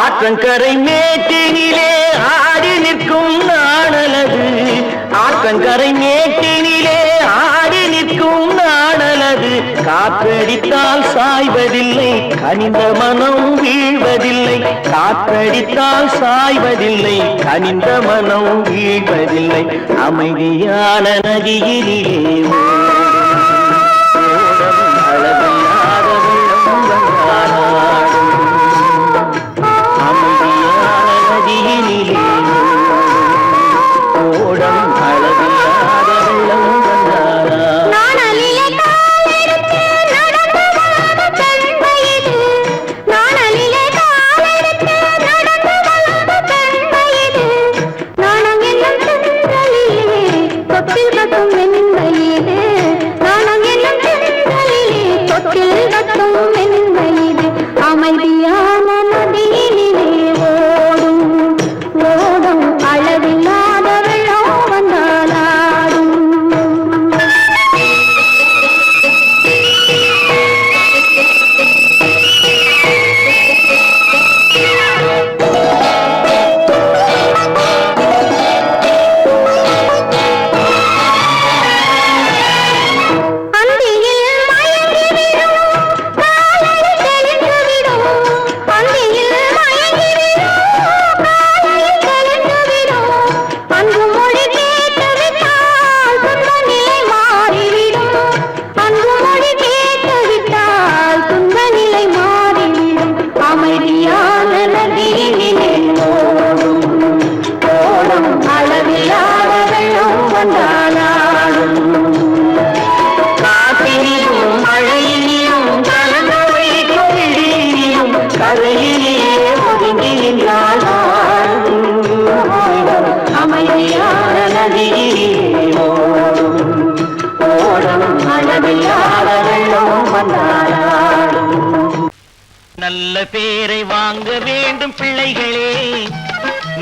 ஆற்றங்கரை மேட்டினிலே ஆடி நிற்கும் நாணலது ஆற்றங்கரை மேட்டினிலே ஆடி நிற்கும் நாணலது காற்றடித்தால் சாய்வதில்லை கனிந்த மனம் வீழ்வதில்லை காற்றடித்தால் சாய்வதில்லை கனிந்த மனம் வீழ்வதில்லை அமைதியான நதியினிலே ஓடும் அளவில்லாத வெள்ளம் வந்தாலாடும் அமைதியான நதியினிலே ஓடும் அளவில்லாத வெள்ளம் வந்தாலாடும் நாணலிலே காலெடுத்து நடந்து வளர்ந்த பெண்மையிது நாணலிலே காலெடுத்து நடந்து வளர்ந்த பெண்மையிது நாணம் என்னும் சென்றலிலே தொட்டில் கட்டும் மென்மையிது நாணம் என்னும் சென்றலிலே தொட்டில் கட்டும் மென்மையிது அமைதியான நதியினிலே ஓடும் ஓடும் அளவில்லாத வெள்ளம் வந்தாலாடும் அந்தியில் மயங்கிவிடும் காலையில் தெளிந்துவிடும் அந்தியில் மயங்கிவிடும் காலையில் தெளிந்துவிடும் அன்பு மொழி கேட்டுவிட்டால் துன்ப நிலை மாறிவிடும் அன்பு மொழி கேட்டுவிட்டால் துன்ப நிலை மாறிவிடும் அமைதியான நதியினிலே ஓடும் ஓடும் அளவில்லாத வெள்ளம் வந்தாலாடும் காற்றினிலும் மழையினிலும் கலந்து வைக்கும் இடியினிலும் கரையிலே ஒதுங்கி நின்றால் அமைதியான நதியிலே ஓடும் ஓடும் அளவில்லாத வெள்ளம் வந்தாலாடும் நல்ல பேரை வாங்க வேண்டும் பிள்ளைகளே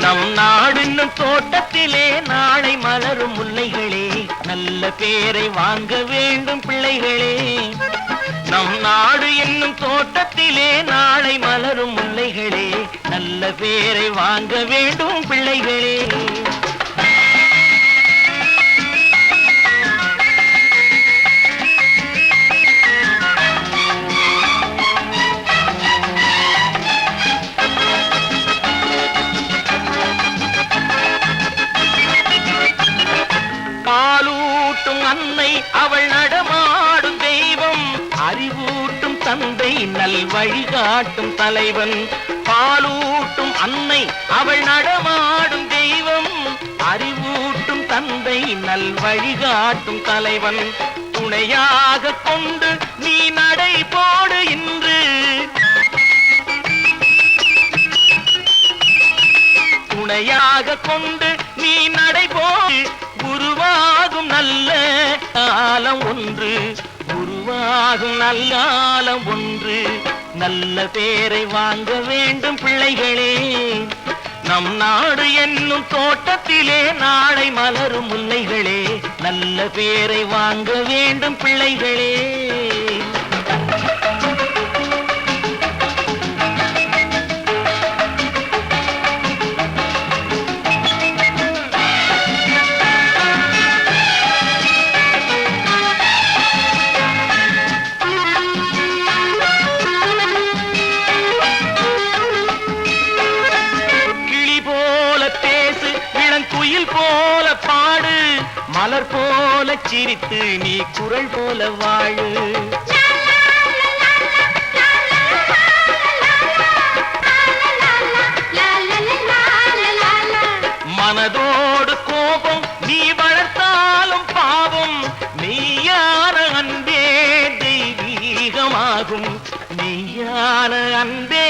நம் நாடு என்னும் தோட்டத்திலே நாளை மலரும் முல்லைகளே நல்ல பேரை வாங்க வேண்டும் பிள்ளைகளே நம் நாடு என்னும் தோட்டத்திலே நாளை மலரும் முல்லைகளே நல்ல பேரை வாங்க வேண்டும் பிள்ளைகளே பாலூட்டும் அன்னை அவள் நடமாடும் தெய்வம் அறிவூட்டும் தந்தை வழிகாட்டும் தலைவன். பாலூட்டும் அன்னை அவள் நடமாடும் தெய்வம். அறிவூட்டும் தந்தை நல் வழிகாட்டும் தலைவன். துணையாக கொண்டு நீ நடை போடு இன்று. துணையாக கொண்டு நீ நடை போடு. உருவாகும் நல்ல காலம் ஒன்று. உருவாகும் நல்ல காலம் ஒன்று. நல்ல பேரை வாங்க வேண்டும் பிள்ளைகளே. நம் நாடு என்னும் தோட்டத்திலே நாளை மலரும் முல்லைகளே. நல்ல பேரை வாங்க வேண்டும் பிள்ளைகளே. போல பாடு. மலர் போல சிரித்து நீ குரல் போல வாழு. மனதோடு கோபம் நீ வளர்த்தாலும் பாவம். மெய்யான அன்பே தெய்வீகமாகும். மெய்யான அன்பே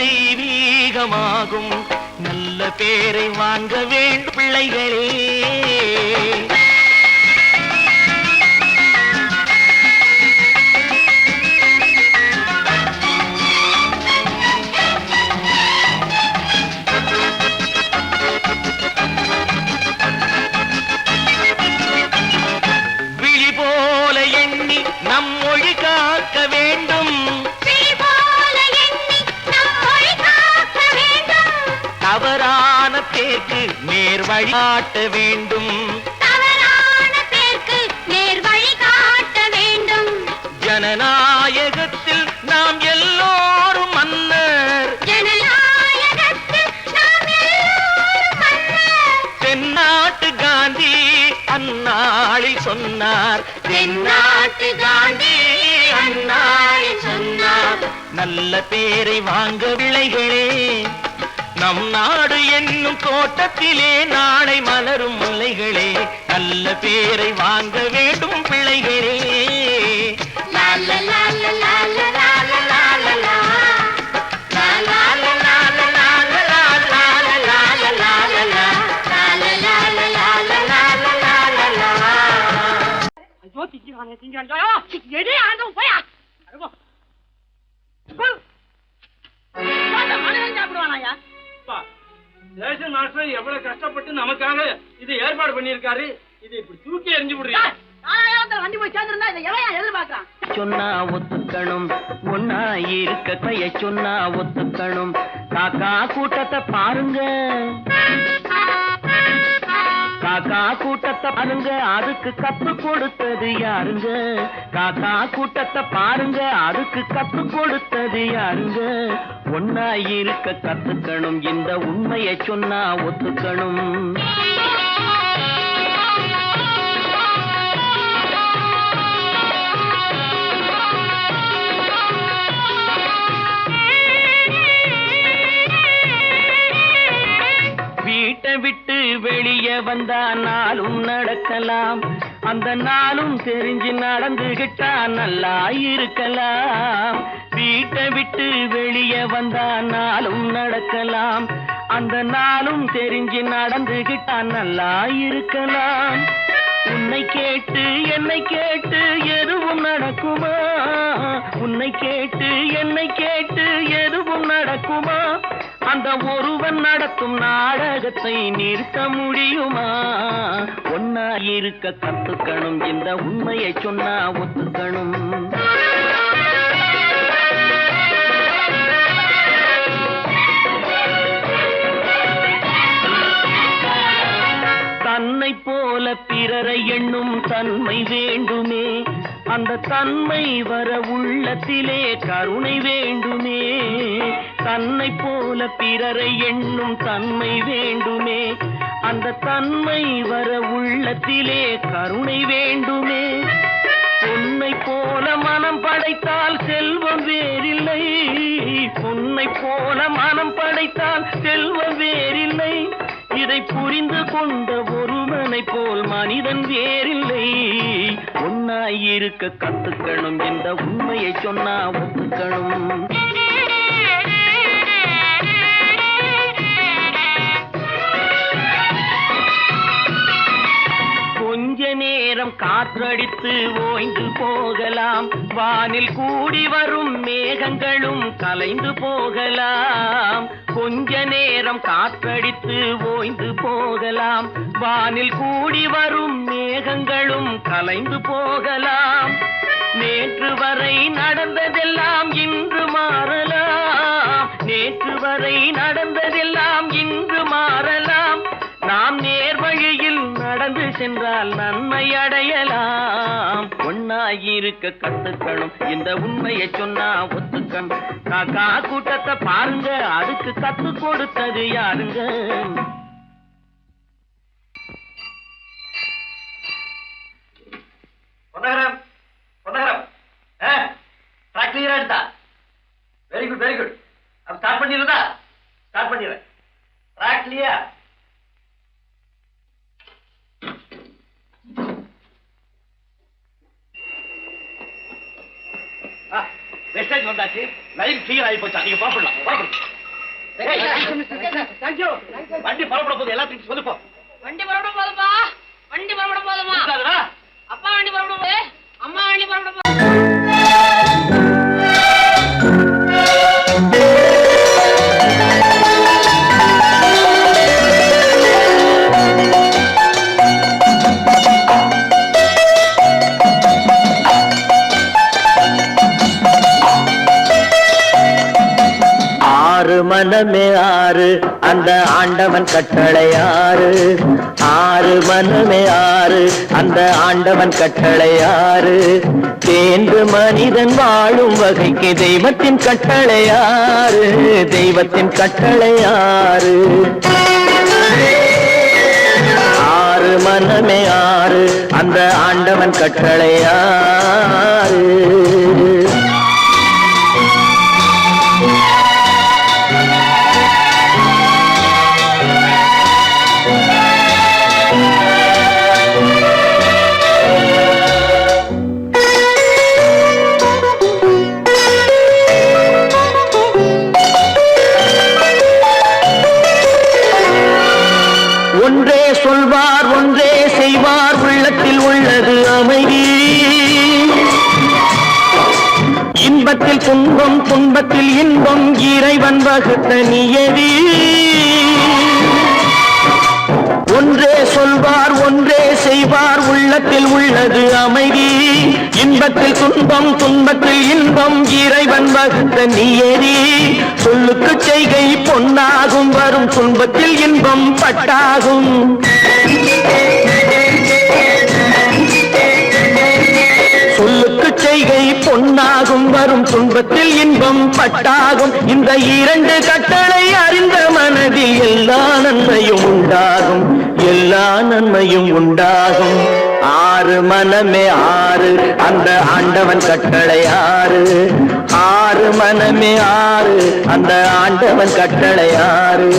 தெய்வீகமாகும். நல்ல பேரை வாங்க வேண்டும் பிள்ளைகளே. விழி போல எண்ணி நம் மொழி காக்க வேண்டும். தவறான பேருக்கு நேர் வழி காட்ட வேண்டும். ஜனநாயகத்தில் நாம் எல்லோரும் மன்னர். தென்னாட்டு காந்தி அந்நாளில் சொன்னார். தென்னாட்டு காந்தி அந்நாளில் சொன்னார். நல்ல பேரை வாங்க பிள்ளைகளே. நம் நாடு என்னும் தோட்டத்திலே நாளை மலரும் முல்லைகளே. நல்ல பேரை வாங்க வேண்டும் பிள்ளைகளே. ரேஷன் மாஸ்டர் எவ்வளவு கஷ்டப்பட்டு நமக்காக இதை ஏற்பாடு பண்ணியிருக்காரு. இதை இப்படி தூக்கி எறிஞ்சு விடுறீங்க. சொன்னா ஒத்துக்கணும். ஒன்னா இருக்க கைய சொன்னா ஒத்துக்கணும். காக்கா கூட்டத்தை பாருங்க. காக்கா கூட்டத்தை பாருங்க. அதுக்கு கத்து கொடுத்தது யாருங்க? காக்கா கூட்டத்தை பாருங்க. அதுக்கு கத்து கொடுத்தது யாருங்க? ஒன்னா இருக்க கத்துக்கணும். இந்த உண்மையை சொன்னா ஒத்துக்கணும். வீட்டை விட்டு வெளியே வந்தா நாளும் நடக்கலாம். அந்த நாளும் தெரிஞ்சு நடந்துகிட்டா நல்லா இருக்கலாம். வீட்டை விட்டு வெளியே வந்தா நாளும் நடக்கலாம். அந்த நாளும் தெரிஞ்சு நடந்துகிட்டா நல்லா இருக்கலாம். உன்னை கேட்டு என்னை கேட்டு எதுவும் நடக்குமா? உன்னை கேட்டு என்னை கேட்டு எதுவும் நடக்குமா? அந்த ஒருவன் நடத்தும் நாடகத்தை நிறுத்த முடியுமா? ஒன்னா இருக்க கத்துக்கணும். இந்த உண்மையை சொன்னா ஒத்துக்கணும். தன்னை போல பிறரை எண்ணும் தன்மை வேண்டுமே. அந்த தன்மை வர உள்ளத்திலே கருணை வேண்டுமே. தன்னை போல பிறரை எண்ணும் தன்மை வேண்டுமே. அந்த தன்மை வர உள்ளத்திலே கருணை வேண்டுமே. பொன்னை போல மனம் படைத்தால் செல்வம் வேறில்லை, பொன்னை போல மனம் படைத்தால் செல்வம் வேறில்லை, இதை புரிந்து கொண்ட ஒருவனை போல் மனிதன் வேறில்லை. ஒன்னாயிருக்க கத்துக்கணும், இந்த உண்மையை சொன்னா ஒத்துக்கணும். கொஞ்ச நேரம் காற்றடித்து ஓய்ந்து போகலாம், வானில் கூடி வரும் மேகங்களும் கலைந்து போகலாம். கொஞ்ச நேரம் காற்றடித்து ஓய்ந்து போகலாம், வானில் கூடி வரும் மேகங்களும் கலைந்து போகலாம். நேற்று வரை நடந்ததெல்லாம் இன்று மாறலாம், நேற்று வரை நடந்ததெல்லாம் இன்று மாறலாம். நாம் நேர்வழியில் நடந்து சென்றால் நன்மை அடையலாம். ஒன்னாயிருக்க கத்துக்கணும், இந்த உண்மையை சொன்னா ஒத்துக்கணும். காக்கா கூட்டத்தை பாருங்க, அதுக்கு கத்து கொடுத்தது யாருங்க? பொன்னகரம், பொன்னகரம், ட்ராக் கிளியரா எடுத்தா? Very good, very good. அப்ப ஸ்டார்ட் பண்ணிடுறதா? ஸ்டார்ட் பண்ணிடுறேன். Track clear. வெஸ்டேஜ் வந்தாச்சு, லைன் கிளியர் ஆகி போச்சா? நீங்க புறப்படலாம். வண்டி புறப்பட போகுது, எல்லாத்தையும் சொல்லுப்போ. வண்டி புறப்பட போதுப்பா, வண்டி புறப்பட போதுமா? அப்பா வண்டி புறப்பட போகுது, அம்மா வண்டி புறப்பட போகுது. மனமே ஆறு, அந்த ஆண்டவன் கட்டளை ஆறு. ஆறு மனமே ஆறு, அந்த ஆண்டவன் கட்டளை ஆறு. தேர்ந்து மனிதன் வாழும் வகைக்கு தெய்வத்தின் கட்டளை ஆறு, தெய்வத்தின் கட்டளை ஆறு. ஆறு மனமே ஆறு, அந்த ஆண்டவன் கட்டளை ஆறு. ஒன்றே சொல்வார், ஒன்றே செய்வார், உள்ளத்தில் உள்ளது அமைதி. இன்பத்தில் துன்பம், துன்பத்தில் இன்பம், இறைவன் வகுத்த நியதி. ஒன்றே சொல்வார், ஒன்றே செய்வார், உள்ளத்தில் உள்ளது அமைதி. இன்பத்தில் துன்பம், துன்பத்தில் இன்பம், இறைவன் வகுத்த நியதி. சொல்லுக்கு செய்கை பொன்னாகும், வரும் துன்பத்தில் இன்பம் பட்டாகும். சொல்லுக்கு செய்கை பொன்னாகும், வரும் துன்பத்தில் இன்பம் பட்டாகும். இந்த இரண்டு கட்டளை அறிந்த மனதில் எல்லா நன்மையும் உண்டாகும், எல்லா நன்மையும் உண்டாகும். ஆறு மனமே ஆறு, அந்த ஆண்டவன் கட்டளை ஆறு. ஆறு மனமே ஆறு, அந்த ஆண்டவன் கட்டளை ஆறு.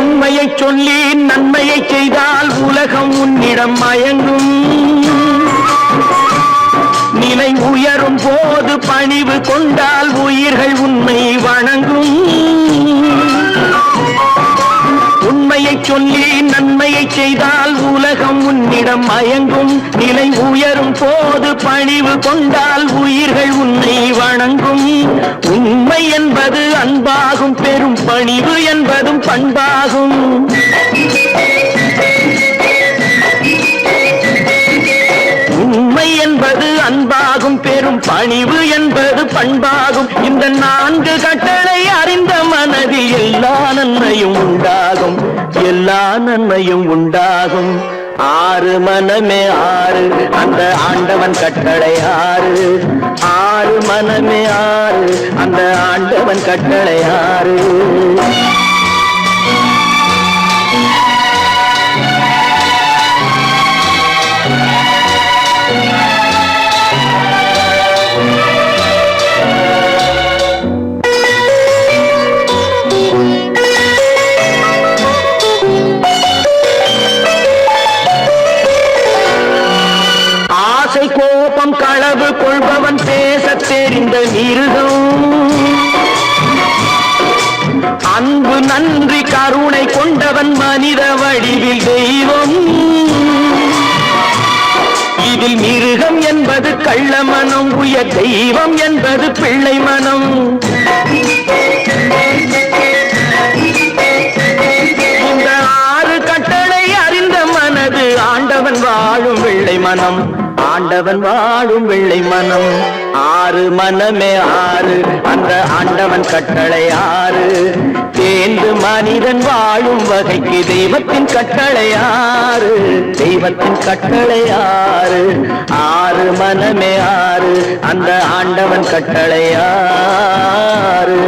உண்மையை சொல்லி நன்மையை செய்தால் உலகம் உன்னிடம் மயங்கும். நிலை உயரும் போது பணிவு கொண்டால் உயிர்கள் உன்னை வணங்கும். உண்மையை சொல்லி நன்மையை செய்தால் உலகம் உன்னிடம் மயங்கும். நிலை உயரும் போது பணிவு கொண்டால் உயிர்கள் உன்னை வணங்கும். உண்மை என்பது அன்பாகும், பெரும் பணிவு என்பதும் பண்பாகும். உண்மை என்பது அன்பாகும், பெரும் பணிவு என்பது பண்பாகும். இந்த நான்கு கட்டளை அறிந்த மனதில் எல்லா நன்மையும் உண்டாகும், எல்லா நன்மையும் உண்டாகும். ஆறு மனமே ஆறு, அந்த ஆண்டவன் கட்டளை ஆறு. ஆறு மனமே ஆறு, அந்த ஆண்டவன் கட்டளை ஆறு. கோபம் களவு கொள்பவன் பேசத் தெரிந்த மிருகம். அன்பு நன்றி கருணை கொண்டவன் மனித வடிவில் தெய்வம். இதில் மிருகம் என்பது கள்ள மனம், உயர் தெய்வம் என்பது பிள்ளை மனம். இந்த ஆறு கட்டளை அறிந்த மனது ஆண்டவன் வாழும் வெள்ளை மனம். ஆண்டவன் வாழும் வெள்ளை மனம். ஆறு மனமே ஆறு, அந்த ஆண்டவன் கட்டளை ஆறு. தேர்ந்து மனிதன் வாழும் வகைக்கு தெய்வத்தின் கட்டளை ஆறு. தெய்வத்தின் கட்டளை ஆறு. ஆறு மனமே ஆறு, அந்த ஆண்டவன் கட்டளை ஆறு.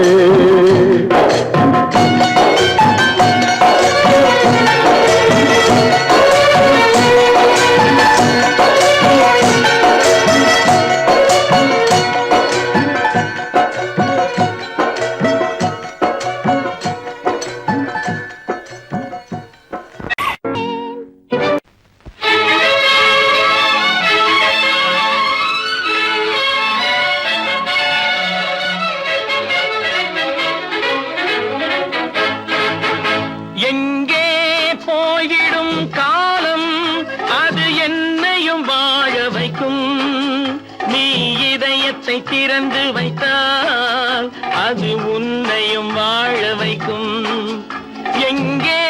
திறந்து வைத்தால் அது உன்னையும் வாழ வைக்கும். எங்கே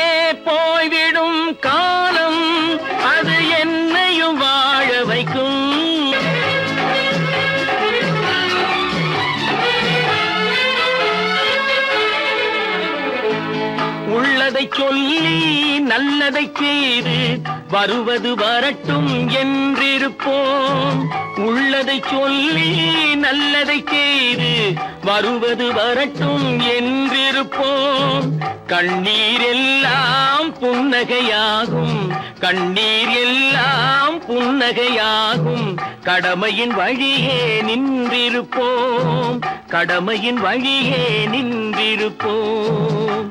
போய்விடும் காலம், அது என்னையும் வாழ வைக்கும். உள்ளதை சொல்லி நல்லதை செய்து வருவது வரட்டும் என்றிருப்போம். உள்ளதை சொல்லி நல்லதை செய்து வருவது வரட்டும் என்றிருப்போம். கண்ணீர் எல்லாம் புன்னகையாகும், கண்ணீர் எல்லாம் புன்னகையாகும். கடமையின் வழியே நின்றிருப்போம், கடமையின் வழியே நின்றிருப்போம்.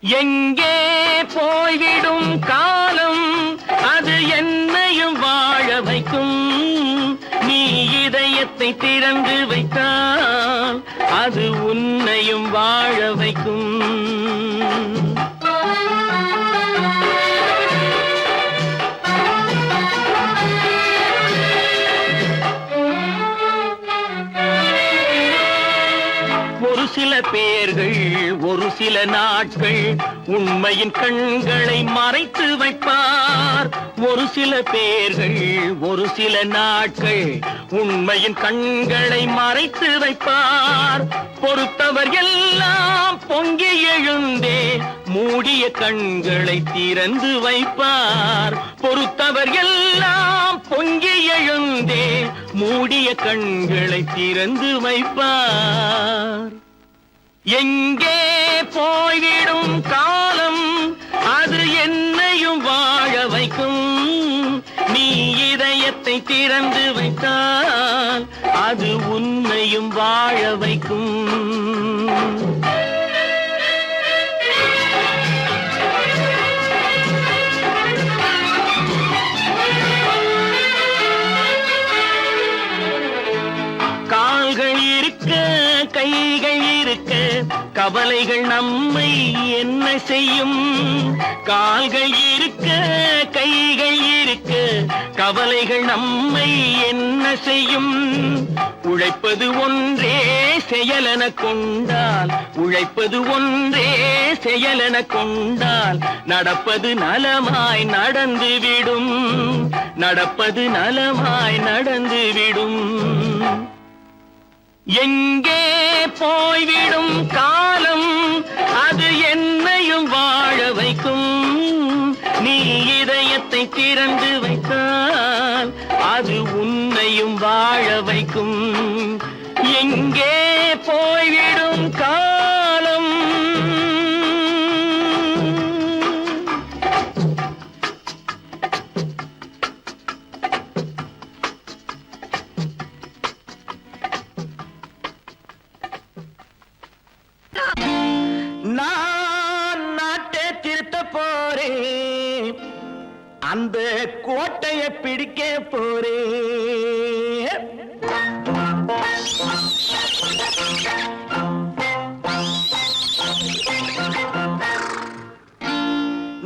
எங்கே போய்விடும் காலம், அது என்னையும் வாழ வைக்கும். நீ இதயத்தை திறந்து வைத்தால் அது உன்னையும் வாழ வைக்கும். ஒரு சில பேர்கள் ஒரு சில நாட்கள் உண்மையின் கண்களை மறைத்து வைப்பார். ஒரு சில பேர்கள் ஒரு சில நாட்கள் உண்மையின் கண்களை மறைத்து வைப்பார். பொறுத்தவர் எல்லாம் பொங்கி எழுந்தே மூடிய கண்களை திறந்து வைப்பார். பொறுத்தவர் எல்லாம் பொங்கி எழுந்தே மூடிய கண்களை திறந்து வைப்பார். எங்கே போய்விடும் காலம், அது என்னையும் வாழ வைக்கும். நீ இதயத்தை திறந்து வைத்தால் அது உன்னையும் வாழ வைக்கும். கால்கள் இருக்க கைகள் இருக்க கவலைகள் நம்மை என்ன செய்யும். கால்கள் இருக்க கைகள் இருக்க கவலைகள் நம்மை என்ன செய்யும். உழைப்பது ஒன்றே செயலென கொண்டால், உழைப்பது ஒன்றே செயலென கொண்டால் நடப்பது நலமாய் நடந்துவிடும், நடப்பது நலமாய் நடந்துவிடும். எங்கே போய்விடும் காலம், அது என்னையும் வாழ வைக்கும். நீ இதயத்தை திறந்து வைத்தால் அது உன்னையும் வாழ வைக்கும். எங்கே போய்விடும் காலம்? நான் நாட்டை திருத்த போறேன், அந்த கோட்டையை பிடிக்க போறேன்.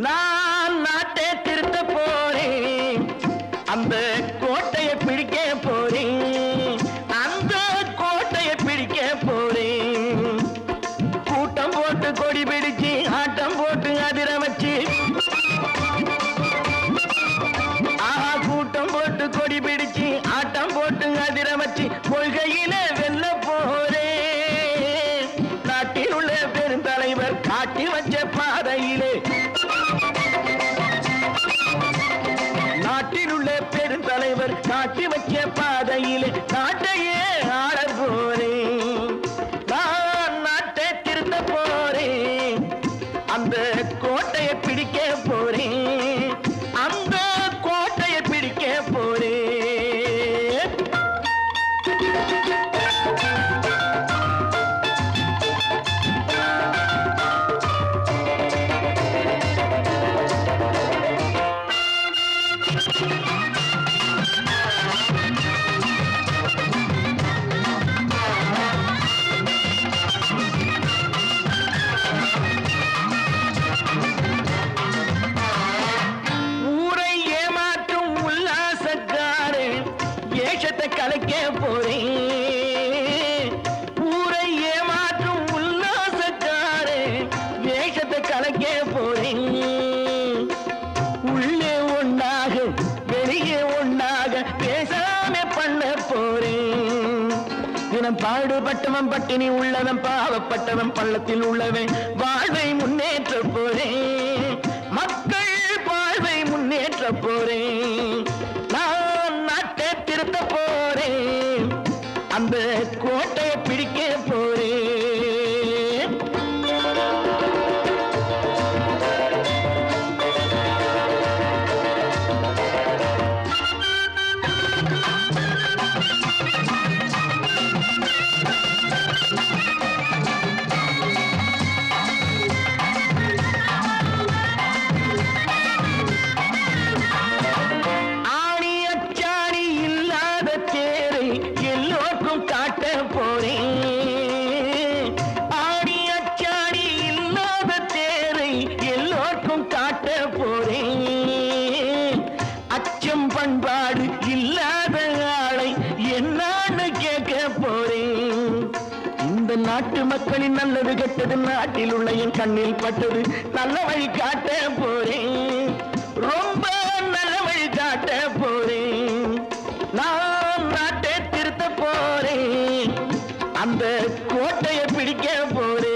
நான் நாட்டை திருத்த போறேன், அந்த கோட்டையை பிடிக்க போறேன், அந்த கோட்டையை பிடிக்க போறேன். கூட்டம் போட்டு கொடி பிடிச்சு ஆட்டம் போட்டு அதிர வச்சு, ஆஹா கூட்டம் போட்டு கொடி பிடிச்சு ஆட்டம் போட்டு அதிர வச்சு கொள்கையில வெல்ல போறேன். நாட்டில் உள்ள பெருந்தலைவர் காட்டி வச்ச பாதையிலே, நாட்டில் உள்ள பெருந்தலைவர் காட்டி வச்ச பாதையிலே நாட்டையே ஆள போறேன். நான் நாட்டை திருத்த போறேன், அந்த கோட்டையை பிடிக்க போறேன், அந்த கோட்டையை பிடிக்க போறேன். ஊரை ஏமாற்றும் உல்லாசக்காரன் ஏஷத்தை கலைக்க போறேன். ஊரை ஏமாற்றும் உல்லாசக்காரன் வேஷத்தை கலைக்க போறேன். உள்ளே ஒண்ணாக வெளியே ஒண்ணாக பேசாம பண்ண போறேன். தினம் பாடுபட்டவன் பட்டினி உள்ளவன் பாவப்பட்டவன் பள்ளத்தில் உள்ளவன் வாழ்வை முன்னேற்ற போறேன். மக்கள் வாழ்வை முன்னேற்ற போறேன். நான் நாட்டை திருத்த போறேன், அந்த கோட்டையை பிடிக்க போறேன். ஆணி அச்சாணி இல்லாத தேரை எல்லோருக்கும் காட்ட போறேன். ஆணி அச்சாணி இல்லாத தேரை எல்லோருக்கும் காட்ட போறேன். அச்சம் பண்பாடு இல்லாத ஆளை என்னான்னு கேட்க போறேன். இந்த நாட்டு மக்களின் நல்லது கெட்டது நாட்டில் உள்ள என் கண்ணில் பட்டது நல்ல வழி காட்ட போறேன். ரொம்ப நல்ல வழி காட்ட போறேன். நான் நாட்டை திருத்த போறேன், அந்த கோட்டையை பிடிக்க போறேன்.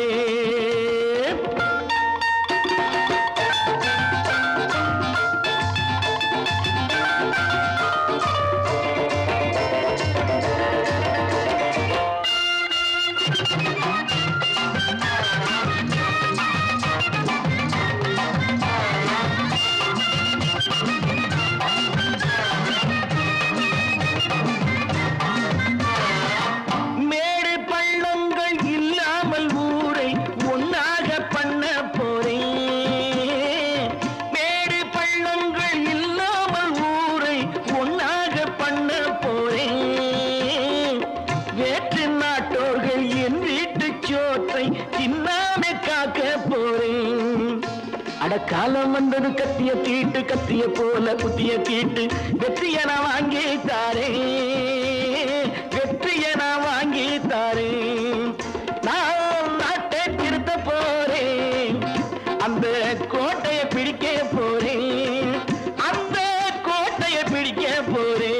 மேடு பள்ளங்கள் இல்லாமல் ஊரை ஒன்னாக பண்ண போறேன். மேடு பள்ளங்கள் இல்லாமல் ஊரை ஒன்னாக பண்ண போறேன். வேற்று நாட்டோர்கள் என் வீட்டு சோற்றை தின்னாம காக்க போறேன். அட காலம் வந்தது கத்திய தீட்டு, கத்திய போல குத்திய தீட்டு வெற்றிய நான் வாங்கி தாரேன், வெற்றிய நான் வாங்கி தாரேன். நான் நாட்டை திருத்த போறேன், அந்த கோட்டையை பிடிக்க போறேன், அந்த கோட்டையை பிடிக்க போறேன்.